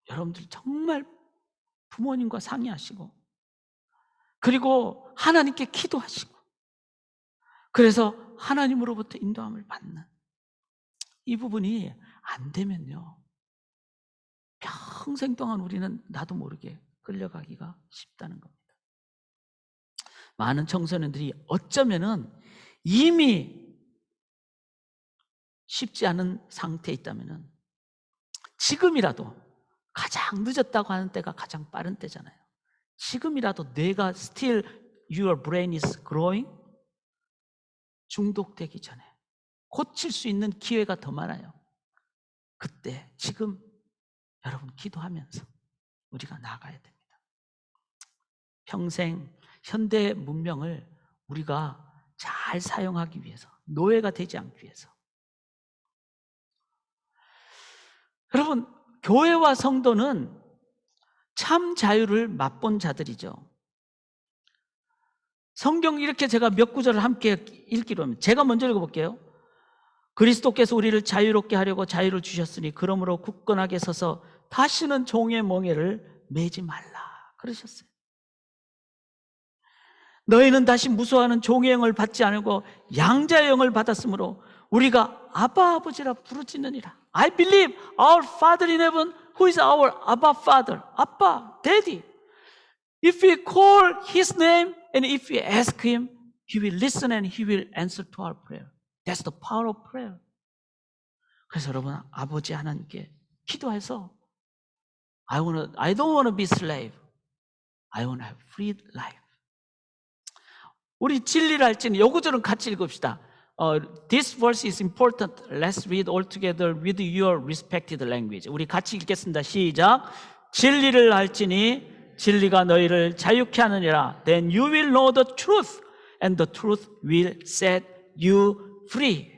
여러분들 정말 부모님과 상의하시고 그리고 하나님께 기도하시고 그래서 하나님으로부터 인도함을 받는 이 부분이 안 되면요 평생 동안 우리는 나도 모르게 끌려가기가 쉽다는 겁니다. 많은 청소년들이 어쩌면은 이미 쉽지 않은 상태에 있다면은 지금이라도, 가장 늦었다고 하는 때가 가장 빠른 때잖아요. 지금이라도 뇌가 still your brain is growing, 중독되기 전에 고칠 수 있는 기회가 더 많아요. 그때 지금 여러분 기도하면서 우리가 나가야 됩니다. 평생 현대 문명을 우리가 잘 사용하기 위해서, 노예가 되지 않기 위해서. 여러분 교회와 성도는 참 자유를 맛본 자들이죠. 성경 이렇게 제가 몇 구절을 함께 읽기로 합니다. 제가 먼저 읽어볼게요. 그리스도께서 우리를 자유롭게 하려고 자유를 주셨으니 그러므로 굳건하게 서서 다시는 종의 멍에를 매지 말라 그러셨어요. 너희는 다시 무서워하는 종의 영을 받지 않고 양자의 영을 받았으므로 우리가 아바 아버지라 부르짖느니라. I believe our Father in heaven who is our Abba Father. 아빠, Daddy. If we call His name and if we ask Him, He will listen and He will answer to our prayer. That's the power of prayer. 그래서 여러분 아버지 하나님께 기도해서 I don't want to be slave. I want to have free life. 우리 진리를 할지는 요 구절은 같이 읽읍시다. This verse is important. Let's read all together with your respected language. 우리 같이 읽겠습니다. 시작. 진리를 알지니 진리가 너희를 자유케 하느니라. Then you will know the truth, and the truth will set you free.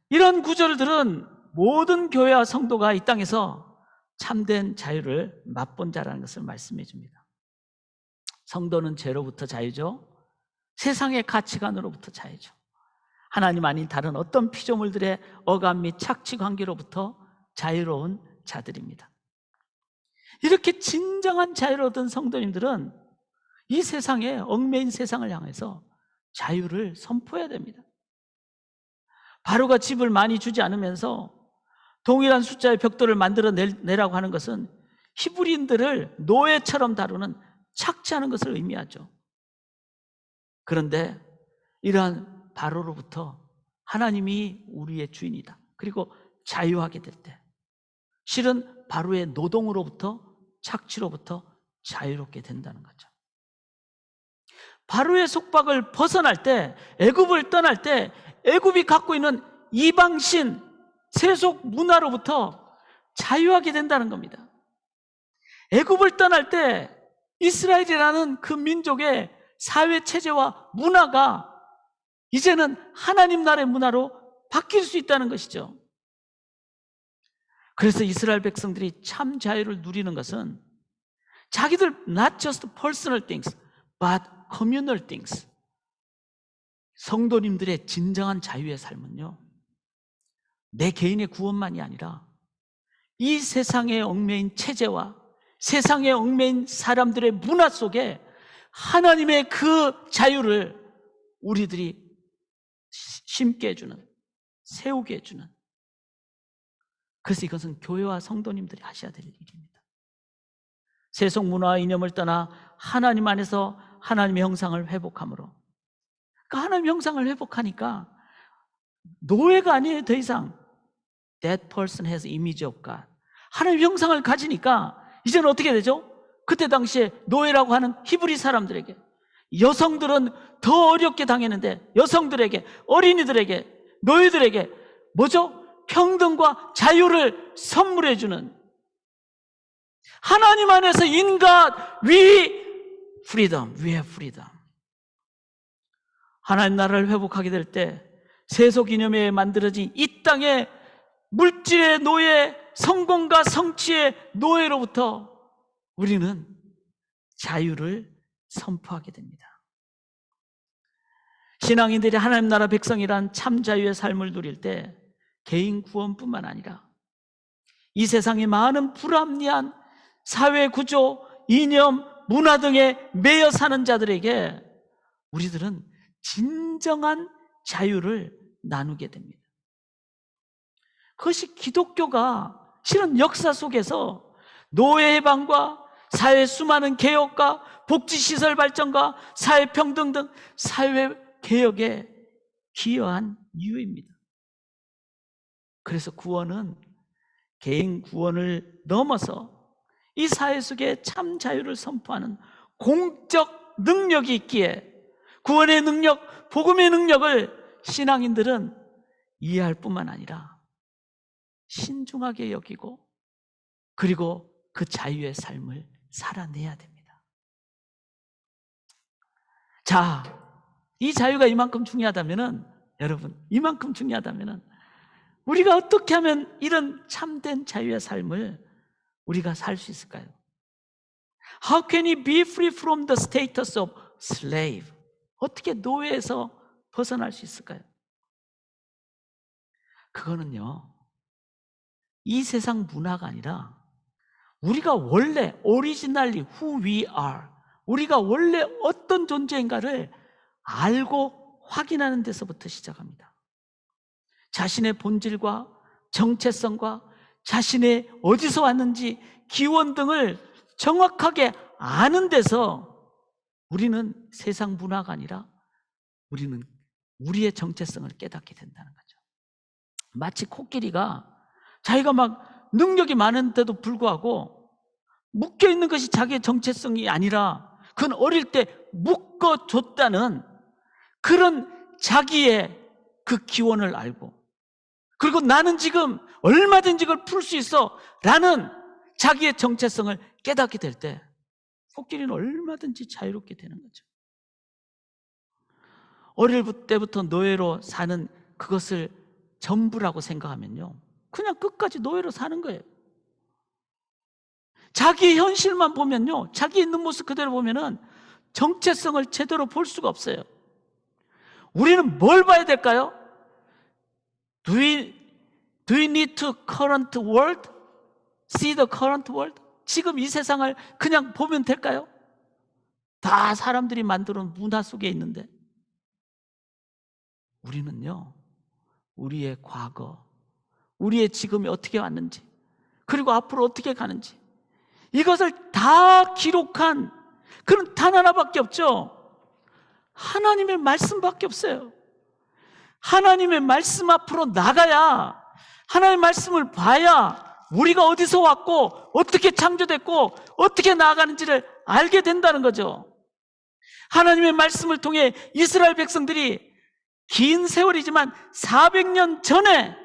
이런 구절들은 모든 교회와 성도가 이 땅에서 참된 자유를 맛본 자라는 것을 말씀해 줍니다. 성도는 죄로부터 자유죠. 세상의 가치관으로부터 자유죠. 하나님 아닌 다른 어떤 피조물들의 어감 및 착취 관계로부터 자유로운 자들입니다. 이렇게 진정한 자유를 얻은 성도님들은 이 세상에 얽매인 세상을 향해서 자유를 선포해야 됩니다. 바로가 집을 많이 주지 않으면서 동일한 숫자의 벽돌을 만들어내라고 하는 것은 히브리인들을 노예처럼 다루는 착취하는 것을 의미하죠. 그런데 이러한 바로로부터 하나님이 우리의 주인이다, 그리고 자유하게 될 때 실은 바로의 노동으로부터, 착취로부터 자유롭게 된다는 거죠. 바로의 속박을 벗어날 때, 애굽을 떠날 때 애굽이 갖고 있는 이방신 세속 문화로부터 자유하게 된다는 겁니다. 애굽을 떠날 때 이스라엘이라는 그 민족의 사회 체제와 문화가 이제는 하나님 나라의 문화로 바뀔 수 있다는 것이죠. 그래서 이스라엘 백성들이 참 자유를 누리는 것은 자기들 not just personal things but communal things, 성도님들의 진정한 자유의 삶은요, 내 개인의 구원만이 아니라 이 세상에 얽매인 체제와 세상에 얽매인 사람들의 문화 속에 하나님의 그 자유를 우리들이 심게 해주는, 세우게 해주는, 그래서 이것은 교회와 성도님들이 하셔야 될 일입니다. 세속 문화와 이념을 떠나 하나님 안에서 하나님의 형상을 회복함으로, 그러니까 하나님의 형상을 회복하니까 노예가 아니에요. 더 이상 That person has image of God. 하나님의 형상을 가지니까 이제는 어떻게 되죠? 그때 당시에 노예라고 하는 히브리 사람들에게, 여성들은 더 어렵게 당했는데 여성들에게, 어린이들에게, 노예들에게 뭐죠? 평등과 자유를 선물해 주는, 하나님 안에서 인간 we have freedom. 하나님 나라를 회복하게 될 때 세속 이념에 만들어진 이 땅의 물질의 노예, 성공과 성취의 노예로부터 우리는 자유를 선포하게 됩니다. 신앙인들이 하나님 나라 백성이란 참 자유의 삶을 누릴 때 개인 구원뿐만 아니라 이 세상의 많은 불합리한 사회 구조, 이념, 문화 등에 매여 사는 자들에게 우리들은 진정한 자유를 나누게 됩니다. 그것이 기독교가 실은 역사 속에서 노예 해방과 사회 수많은 개혁과 복지시설 발전과 사회평등 등 사회 개혁에 기여한 이유입니다. 그래서 구원은 개인 구원을 넘어서 이 사회 속에 참 자유를 선포하는 공적 능력이 있기에 구원의 능력, 복음의 능력을 신앙인들은 이해할 뿐만 아니라 신중하게 여기고 그리고 그 자유의 삶을 살아내야 됩니다. 자, 이 자유가 이만큼 중요하다면은, 여러분, 이만큼 중요하다면은 우리가 어떻게 하면 이런 참된 자유의 삶을 우리가 살 수 있을까요? How can we be free from the status of slave? 어떻게 노예에서 벗어날 수 있을까요? 그거는요, 이 세상 문화가 아니라 우리가 원래 originally who we are, 우리가 원래 어떤 존재인가를 알고 확인하는 데서부터 시작합니다. 자신의 본질과 정체성과 자신의 어디서 왔는지 기원 등을 정확하게 아는 데서 우리는 세상 문화가 아니라 우리는 우리의 정체성을 깨닫게 된다는 거죠. 마치 코끼리가 자기가 막 능력이 많은데도 불구하고 묶여있는 것이 자기의 정체성이 아니라 그건 어릴 때 묶어줬다는 그런 자기의 그 기원을 알고, 그리고 나는 지금 얼마든지 그걸 풀 수 있어 라는 자기의 정체성을 깨닫게 될 때 코끼리는 얼마든지 자유롭게 되는 거죠. 어릴 때부터 노예로 사는 그것을 전부라고 생각하면요, 그냥 끝까지 노예로 사는 거예요. 자기 현실만 보면요, 자기 있는 모습 그대로 보면은 정체성을 제대로 볼 수가 없어요. 우리는 뭘 봐야 될까요? Do we need to current world? See the current world? 지금 이 세상을 그냥 보면 될까요? 다 사람들이 만들어놓은 문화 속에 있는데, 우리는요, 우리의 과거, 우리의 지금이 어떻게 왔는지, 그리고 앞으로 어떻게 가는지, 이것을 다 기록한 그런 단 하나밖에 없죠. 하나님의 말씀밖에 없어요. 하나님의 말씀 앞으로 나가야, 하나님의 말씀을 봐야 우리가 어디서 왔고 어떻게 창조됐고 어떻게 나아가는지를 알게 된다는 거죠. 하나님의 말씀을 통해 이스라엘 백성들이 긴 세월이지만 400년 전에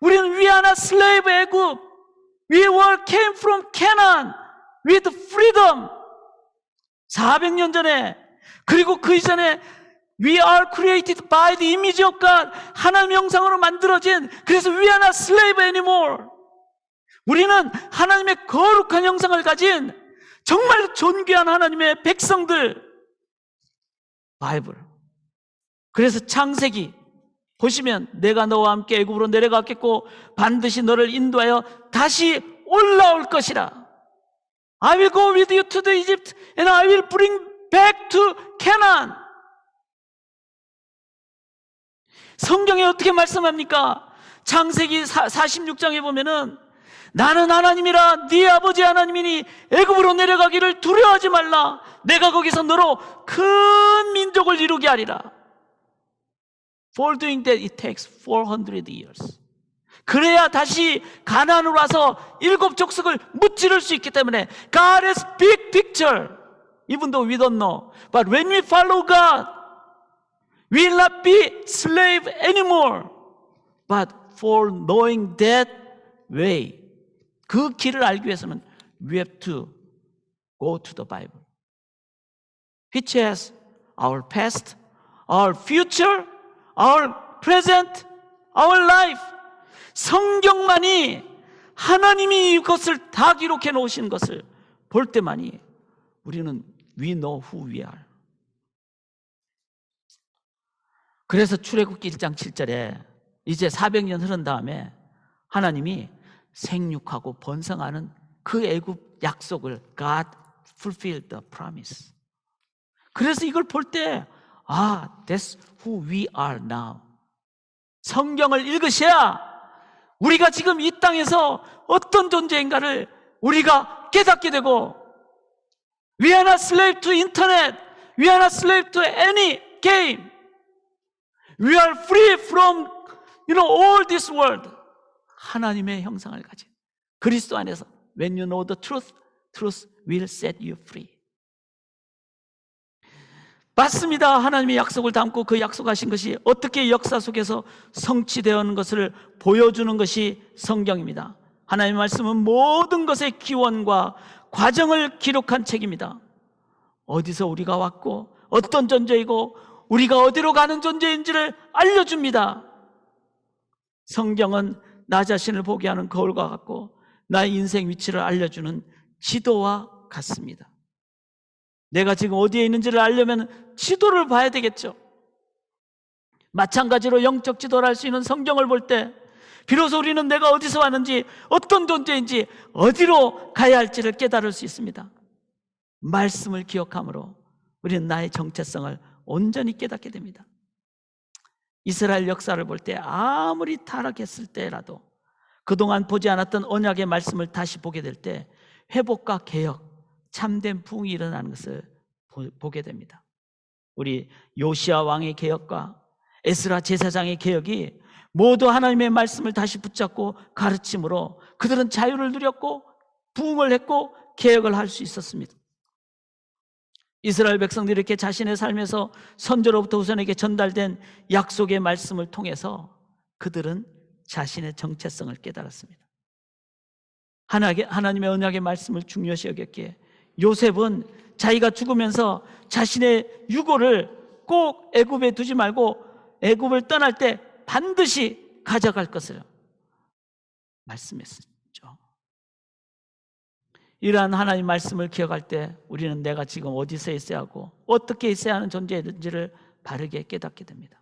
우리는 We are not slave 애굽, We were came from Canaan with freedom. 400년 전에, 그리고 그 이전에 We are created by the image of God. 하나님의 형상으로 만들어진, 그래서 We are not slave anymore. 우리는 하나님의 거룩한 형상을 가진 정말 존귀한 하나님의 백성들. 바이블. 그래서 창세기 보시면 내가 너와 함께 애굽으로 내려갔겠고 반드시 너를 인도하여 다시 올라올 것이라. I will go with you to the Egypt and I will bring back to Canaan. 성경에 어떻게 말씀합니까? 창세기 46장에 보면은 나는 하나님이라 네 아버지 하나님이니 애굽으로 내려가기를 두려워하지 말라. 내가 거기서 너로 큰 민족을 이루게 하리라. For doing that it takes 400 years. 그래야 다시 가나안으로 와서 7 족속을 무찌를 수 있기 때문에 God has big picture. Even though we don't know. But when we follow God, we will not be slave anymore. But for knowing that way, 그 길을 알기 위해서는 we have to go to the Bible, which has our past, our future, our present, our life. 성경만이 하나님이 이것을 다 기록해 놓으신 것을 볼 때만이 우리는 we know who we are. 그래서 출애굽기 1장 7절에 이제 400년 흐른 다음에 하나님이 생육하고 번성하는 그 애굽 약속을 God fulfilled the promise. 그래서 이걸 볼 때 that's who we are now. 성경을 읽으셔야 우리가 지금 이 땅에서 어떤 존재인가를 우리가 깨닫게 되고, We are not slave to internet. We are not slave to any game. We are free from all this world. 하나님의 형상을 가진 그리스도 안에서 When you know the truth, truth will set you free. 맞습니다. 하나님의 약속을 담고 그 약속하신 것이 어떻게 역사 속에서 성취되어오는 것을 보여주는 것이 성경입니다. 하나님의 말씀은 모든 것의 기원과 과정을 기록한 책입니다. 어디서 우리가 왔고 어떤 존재이고 우리가 어디로 가는 존재인지를 알려줍니다. 성경은 나 자신을 보게 하는 거울과 같고 나의 인생 위치를 알려주는 지도와 같습니다. 내가 지금 어디에 있는지를 알려면 지도를 봐야 되겠죠. 마찬가지로 영적 지도를 할 수 있는 성경을 볼 때 비로소 우리는 내가 어디서 왔는지 어떤 존재인지 어디로 가야 할지를 깨달을 수 있습니다. 말씀을 기억함으로 우리는 나의 정체성을 온전히 깨닫게 됩니다. 이스라엘 역사를 볼 때 아무리 타락했을 때라도 그동안 보지 않았던 언약의 말씀을 다시 보게 될 때 회복과 개혁, 참된 부흥이 일어나는 것을 보게 됩니다. 우리 요시야 왕의 개혁과 에스라 제사장의 개혁이 모두 하나님의 말씀을 다시 붙잡고 가르침으로 그들은 자유를 누렸고 부흥을 했고 개혁을 할 수 있었습니다. 이스라엘 백성들이 이렇게 자신의 삶에서 선조로부터 후손에게 전달된 약속의 말씀을 통해서 그들은 자신의 정체성을 깨달았습니다. 하나님의 언약의 말씀을 중요시 여겼기에 요셉은 자기가 죽으면서 자신의 유고를 꼭 애굽에 두지 말고 애굽을 떠날 때 반드시 가져갈 것을 말씀했죠. 이러한 하나님 말씀을 기억할 때 우리는 내가 지금 어디서 있어야 하고 어떻게 있어야 하는 존재인지를 바르게 깨닫게 됩니다.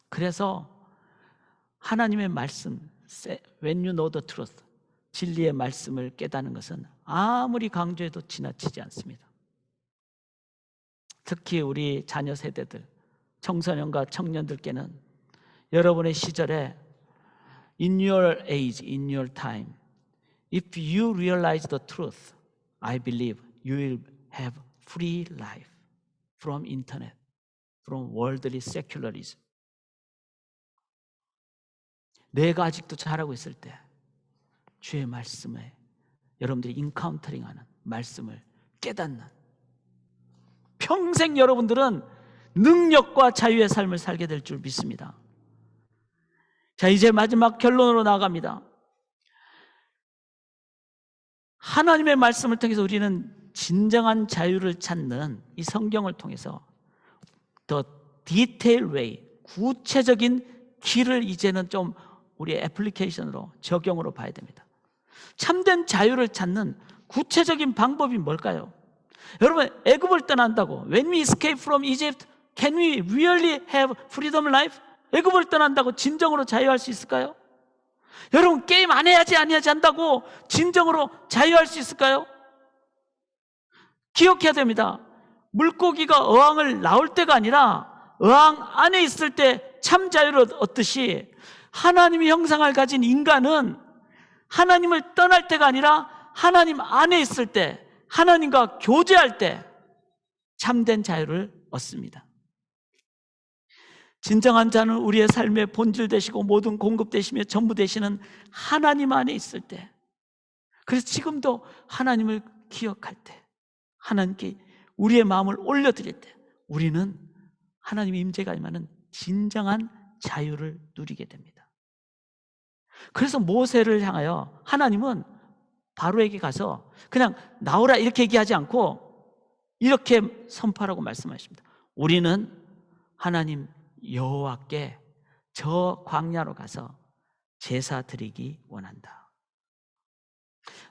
그래서 하나님의 말씀, when you know the truth, 진리의 말씀을 깨닫는 것은 아무리 강조해도 지나치지 않습니다. 특히 우리 자녀 세대들, 청소년과 청년들께는 여러분의 시절에 in your age, in your time, if you realize the truth, I believe you will have free life from internet, from worldly secularism. 내가 아직도 잘하고 있을 때 주의 말씀에 여러분들이 인카운터링하는 말씀을 깨닫는 평생 여러분들은 능력과 자유의 삶을 살게 될 줄 믿습니다. 자, 이제 마지막 결론으로 나아갑니다. 하나님의 말씀을 통해서 우리는 진정한 자유를 찾는 이 성경을 통해서 the detailed way, 구체적인 길을 이제는 좀 우리의 애플리케이션으로 적용으로 봐야 됩니다. 참된 자유를 찾는 구체적인 방법이 뭘까요? 여러분, 애굽을 떠난다고 When we escape from Egypt, can we really have freedom life? 애굽을 떠난다고 진정으로 자유할 수 있을까요? 여러분, 게임 안 해야지 한다고 진정으로 자유할 수 있을까요? 기억해야 됩니다. 물고기가 어항을 나올 때가 아니라 어항 안에 있을 때 참 자유를 얻듯이 하나님의 형상을 가진 인간은 하나님을 떠날 때가 아니라 하나님 안에 있을 때, 하나님과 교제할 때 참된 자유를 얻습니다. 진정한 자는 우리의 삶의 본질 되시고 모든 공급 되시며 전부 되시는 하나님 안에 있을 때, 그래서 지금도 하나님을 기억할 때, 하나님께 우리의 마음을 올려드릴 때 우리는 하나님의 임재가 임하는 진정한 자유를 누리게 됩니다. 그래서 모세를 향하여 하나님은 바로에게 가서 그냥 나오라 이렇게 얘기하지 않고 이렇게 선포하라고 말씀하십니다. 우리는 하나님 여호와께 저 광야로 가서 제사 드리기 원한다.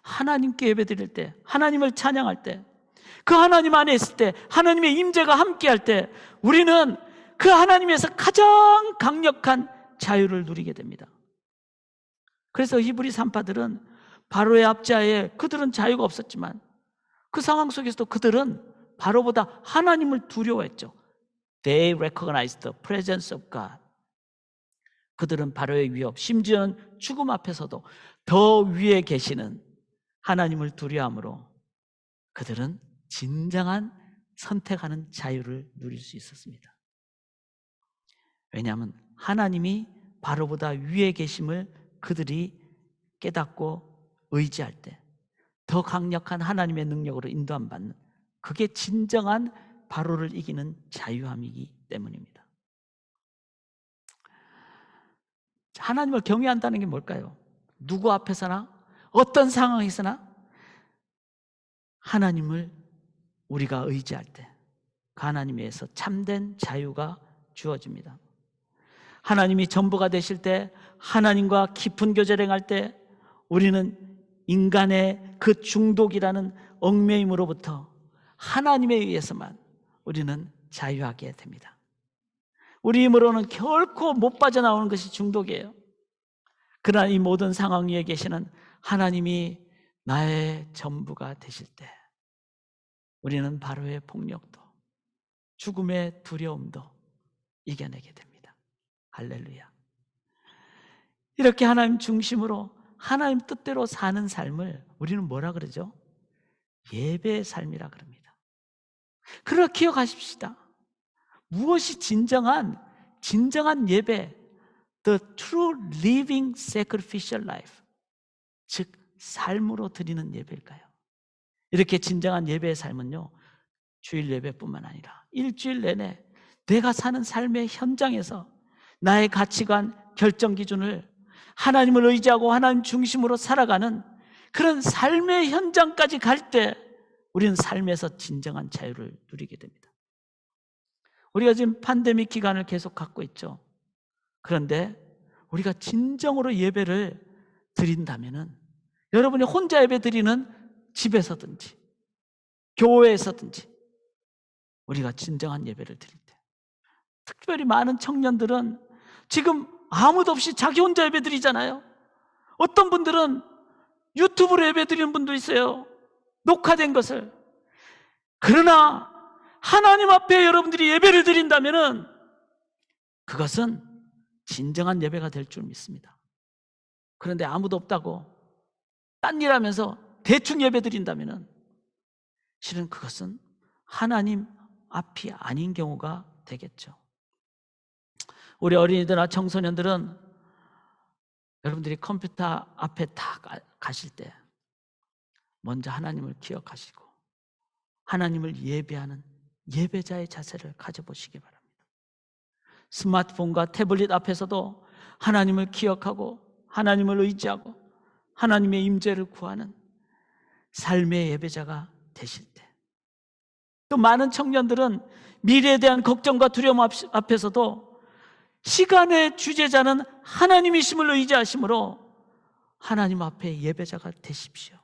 하나님께 예배드릴 때, 하나님을 찬양할 때, 그 하나님 안에 있을 때, 하나님의 임재가 함께할 때 우리는 그 하나님에서 가장 강력한 자유를 누리게 됩니다. 그래서 히브리 산파들은 바로의 압제하에 그들은 자유가 없었지만 그 상황 속에서도 그들은 바로보다 하나님을 두려워했죠. They recognized the presence of God. 그들은 바로의 위협, 심지어는 죽음 앞에서도 더 위에 계시는 하나님을 두려워함으로 그들은 진정한 선택하는 자유를 누릴 수 있었습니다. 왜냐하면 하나님이 바로보다 위에 계심을 그들이 깨닫고 의지할 때 더 강력한 하나님의 능력으로 인도함 받는, 그게 진정한 바로를 이기는 자유함이기 때문입니다. 하나님을 경외한다는 게 뭘까요? 누구 앞에서나 어떤 상황에서나 하나님을 우리가 의지할 때 그 하나님에서 참된 자유가 주어집니다. 하나님이 전부가 되실 때, 하나님과 깊은 교제를 행할 때 우리는 인간의 그 중독이라는 얽매임으로부터 하나님에 의해서만 우리는 자유하게 됩니다. 우리 힘으로는 결코 못 빠져나오는 것이 중독이에요. 그러나 이 모든 상황 위에 계시는 하나님이 나의 전부가 되실 때 우리는 바로의 폭력도, 죽음의 두려움도 이겨내게 됩니다. 할렐루야. 이렇게 하나님 중심으로 하나님 뜻대로 사는 삶을 우리는 뭐라 그러죠? 예배의 삶이라 그럽니다. 그러나 기억하십시다. 무엇이 진정한 예배, the true living sacrificial life, 즉 삶으로 드리는 예배일까요? 이렇게 진정한 예배의 삶은요, 주일 예배뿐만 아니라 일주일 내내 내가 사는 삶의 현장에서 나의 가치관, 결정 기준을 하나님을 의지하고 하나님 중심으로 살아가는 그런 삶의 현장까지 갈 때 우리는 삶에서 진정한 자유를 누리게 됩니다. 우리가 지금 팬데믹 기간을 계속 갖고 있죠. 그런데 우리가 진정으로 예배를 드린다면은, 여러분이 혼자 예배 드리는 집에서든지 교회에서든지 우리가 진정한 예배를 드릴 때, 특별히 많은 청년들은 지금 아무도 없이 자기 혼자 예배 드리잖아요. 어떤 분들은 유튜브로 예배 드리는 분도 있어요, 녹화된 것을. 그러나 하나님 앞에 여러분들이 예배를 드린다면 그것은 진정한 예배가 될 줄 믿습니다. 그런데 아무도 없다고 딴 일 하면서 대충 예배 드린다면 실은 그것은 하나님 앞이 아닌 경우가 되겠죠. 우리 어린이들이나 청소년들은 여러분들이 컴퓨터 앞에 다 가실 때 먼저 하나님을 기억하시고 하나님을 예배하는 예배자의 자세를 가져보시기 바랍니다. 스마트폰과 태블릿 앞에서도 하나님을 기억하고 하나님을 의지하고 하나님의 임재를 구하는 삶의 예배자가 되실 때, 또 많은 청년들은 미래에 대한 걱정과 두려움 앞에서도 시간의 주제자는 하나님이심을 의지하심으로 하나님 앞에 예배자가 되십시오.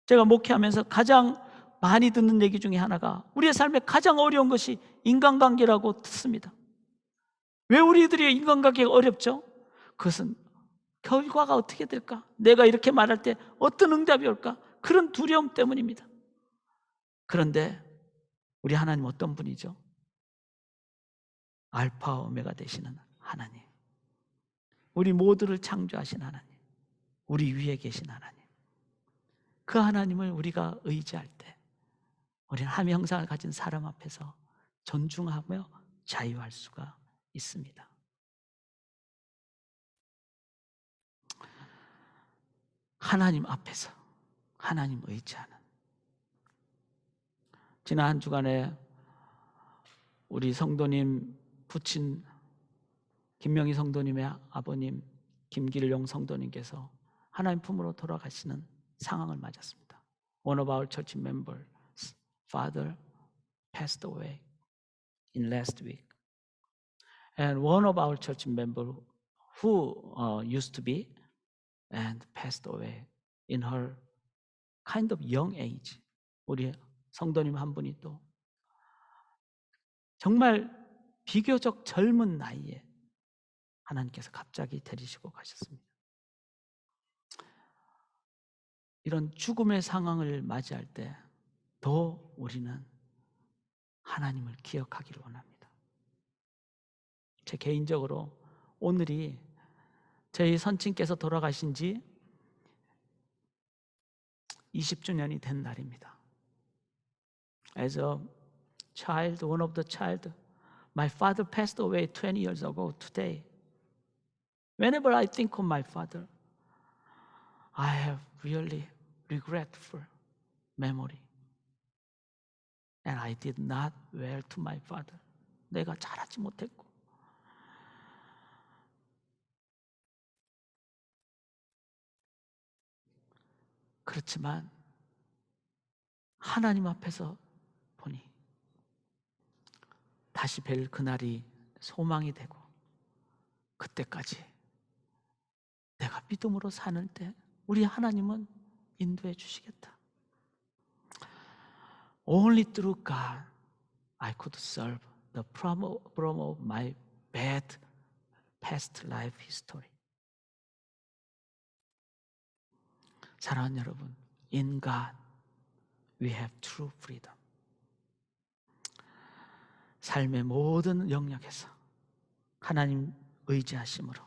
제가 목회하면서 가장 많이 듣는 얘기 중에 하나가 우리의 삶에 가장 어려운 것이 인간관계라고 듣습니다. 왜 우리들이 인간관계가 어렵죠? 그것은 결과가 어떻게 될까? 내가 이렇게 말할 때 어떤 응답이 올까? 그런 두려움 때문입니다. 그런데 우리 하나님 어떤 분이죠? 알파와 오메가 되시는 하나님, 우리 모두를 창조하신 하나님, 우리 위에 계신 하나님, 그 하나님을 우리가 의지할 때 우리는 하나님의 형상을 가진 사람 앞에서 존중하며 자유할 수가 있습니다. 하나님 앞에서 하나님 의지하는, 지난 한 주간에 우리 성도님 부친 김명희 성도님의 아버님 김길용 성도님께서 하나님 품으로 돌아가시는 상황을 맞았습니다. One of our church members' father passed away in last week, and one of our church members who used to be and passed away in her kind of young age. 우리 성도님 한 분이 또 정말 비교적 젊은 나이에 하나님께서 갑자기 데리시고 가셨습니다. 이런 죽음의 상황을 맞이할 때 더 우리는 하나님을 기억하기를 원합니다. 제 개인적으로 오늘이 저희 선친께서 돌아가신 지 20주년이 된 날입니다. As a child, one of the child, my father passed away 20 years ago today. Whenever I think of my father, I have really regretful memory. And I did not well to my father. 내가 잘하지 못했고, 그렇지만 하나님 앞에서 보니 다시 뵐 그날이 소망이 되고, 그때까지 내가 믿음으로 사는 때 우리 하나님은 인도해 주시겠다. Only through God I could serve the problem of my bad past life history. 사랑하는 여러분, in God we have true freedom. 삶의 모든 영역에서 하나님 의지하심으로,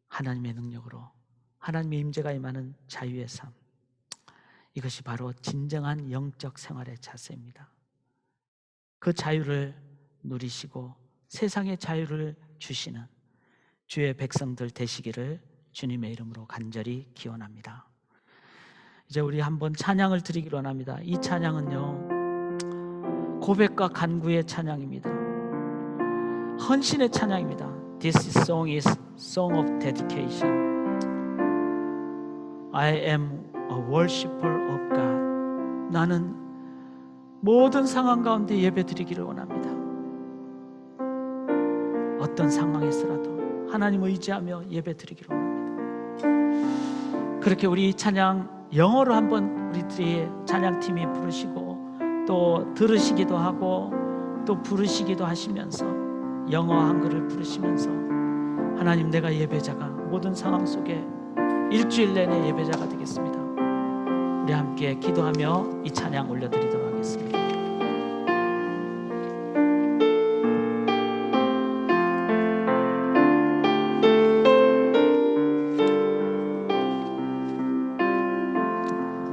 하나님의 능력으로, 하나님의 임재가 임하는 자유의 삶, 이것이 바로 진정한 영적 생활의 자세입니다. 그 자유를 누리시고 세상의 자유를 주시는 주의 백성들 되시기를 주님의 이름으로 간절히 기원합니다. 이제 우리 한번 찬양을 드리기로 원합니다. 이 찬양은요, 고백과 간구의 찬양입니다. 헌신의 찬양입니다. This song is song of dedication. I am a worshipper of God. 나는 모든 상황 가운데 예배드리기를 원합니다. 어떤 상황에서라도 하나님을 의지하며 예배드리기를 원합니다. 그렇게 우리 찬양 영어로 한번 우리들이 찬양팀이 부르시고 또 들으시기도 하고 또 부르시기도 하시면서 영어 한글을 부르시면서 하나님, 내가 예배자가 모든 상황 속에 일주일 내내 예배자가 되겠습니다. 우리 함께 기도하며 이 찬양 올려드리도록 하겠습니다.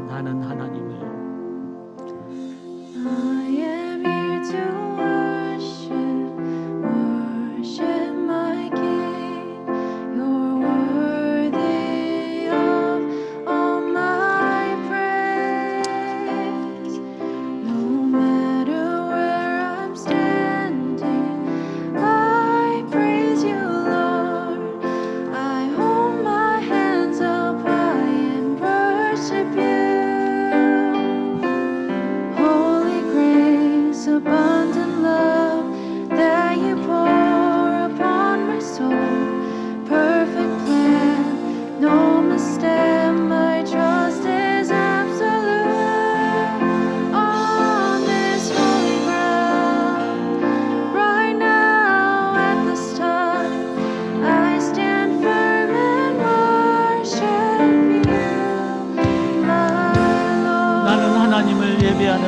나는 하나님을 I am here to worship my King. You're worthy of all my praise. No matter where I'm standing, I praise you, Lord. I hold my hands up high and worship you. Holy grace, abundant love that you pour upon my soul. Perfect plan, no mistake, my trust is absolute. On this holy ground, right now at this time, I stand firm and worship you, my Lord. 나는 하나님을 예배하는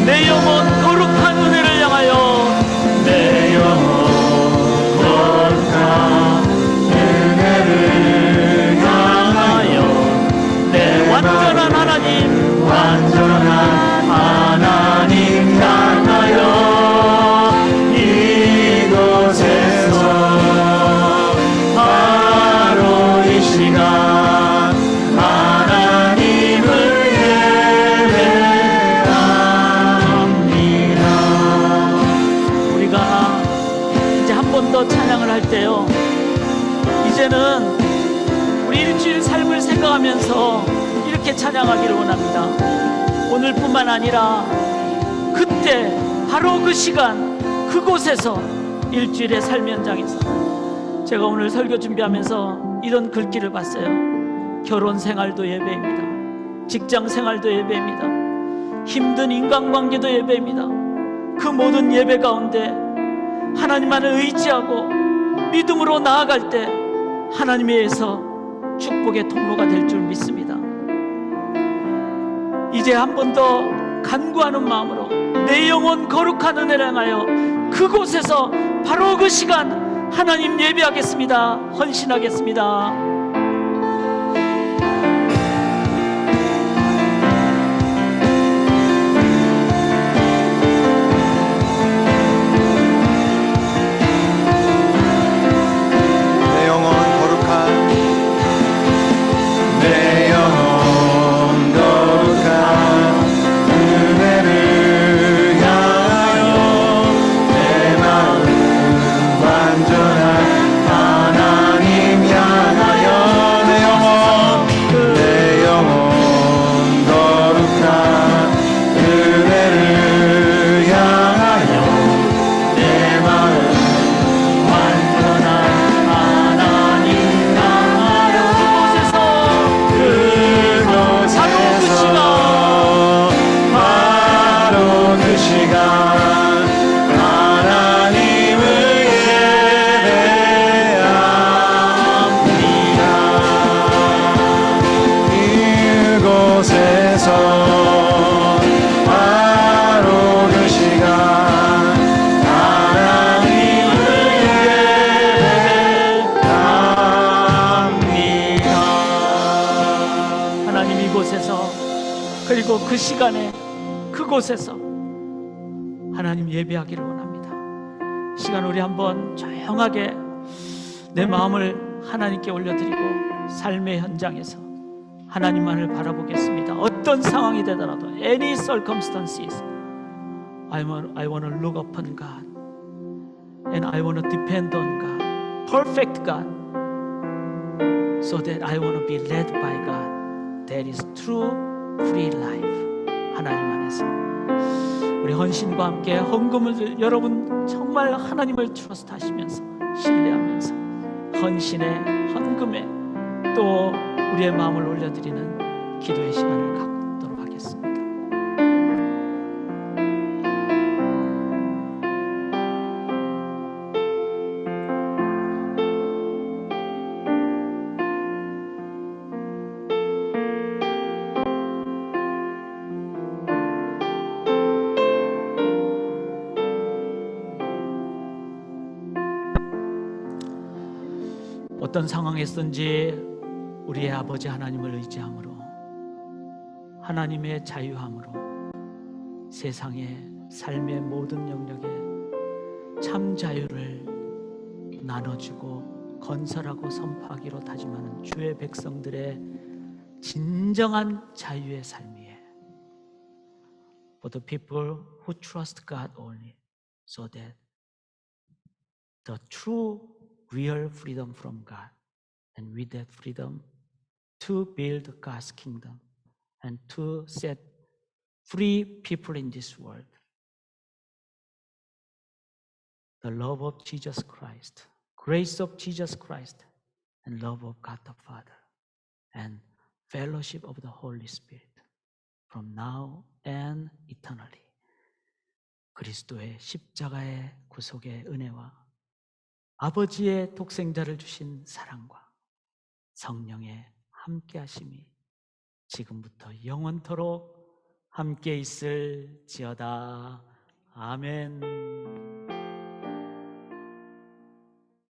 내 영혼 거룩한 은혜를 향하여 내 영혼 거룩한 은혜를 향하여 내 완전한 하나님 향하여 이곳에서 바로 이 시간 하나님을 예배합니다. 우리가 이제 한 번 더 찬양을 할 때요, 이제는 우리 일주일 삶을 생각하면서 이렇게 찬양하기를 원합니다. 오늘뿐만 아니라 그때 바로 그 시간 그곳에서 일주일의 삶 현장에서 제가 오늘 설교 준비하면서 이런 글귀를 봤어요. 결혼 생활도 예배입니다. 직장 생활도 예배입니다. 힘든 인간관계도 예배입니다. 그 모든 예배 가운데 하나님만을 의지하고 믿음으로 나아갈 때 하나님에 의해서 축복의 통로가 될 줄 믿습니다. 이제 한 번 더 간구하는 마음으로 내 영혼 거룩한 은혜를 향하여 그곳에서 바로 그 시간 하나님 예배하겠습니다. 헌신하겠습니다. 완전한 하나님 향하여 그 시간에 그곳에서 하나님 예배하기를 원합니다. 시간 우리 한번 조용하게 내 마음을 하나님께 올려드리고 삶의 현장에서 하나님만을 바라보겠습니다. 어떤 상황이 되더라도 any circumstances I want to look upon God and I want to depend on God, perfect God, so that I want to be led by God. That is true free life. 하나님 안에서 우리 헌신과 함께 헌금을 여러분 정말 하나님을 트러스트 하시면서 신뢰하면서 헌신에 헌금에 또 우리의 마음을 올려드리는 기도의 시간을 갖도록 하겠습니다. 어떤 상황에서든지 우리의 아버지 하나님을 의지함으로 하나님의 자유함으로 세상의 삶의 모든 영역에 참 자유를 나눠주고 건설하고 선포하기로 다짐하는 주의 백성들의 진정한 자유의 삶이에요. For the people who trust God only, so that the true real freedom from God, and with that freedom to build God's kingdom and to set free people in this world. The love of Jesus Christ, grace of Jesus Christ, and love of God the Father, and fellowship of the Holy Spirit from now and eternally. 그리스도의 십자가의 구속의 은혜와 아버지의 독생자를 주신 사랑과 성령의 함께하심이 지금부터 영원토록 함께 있을지어다. 아멘.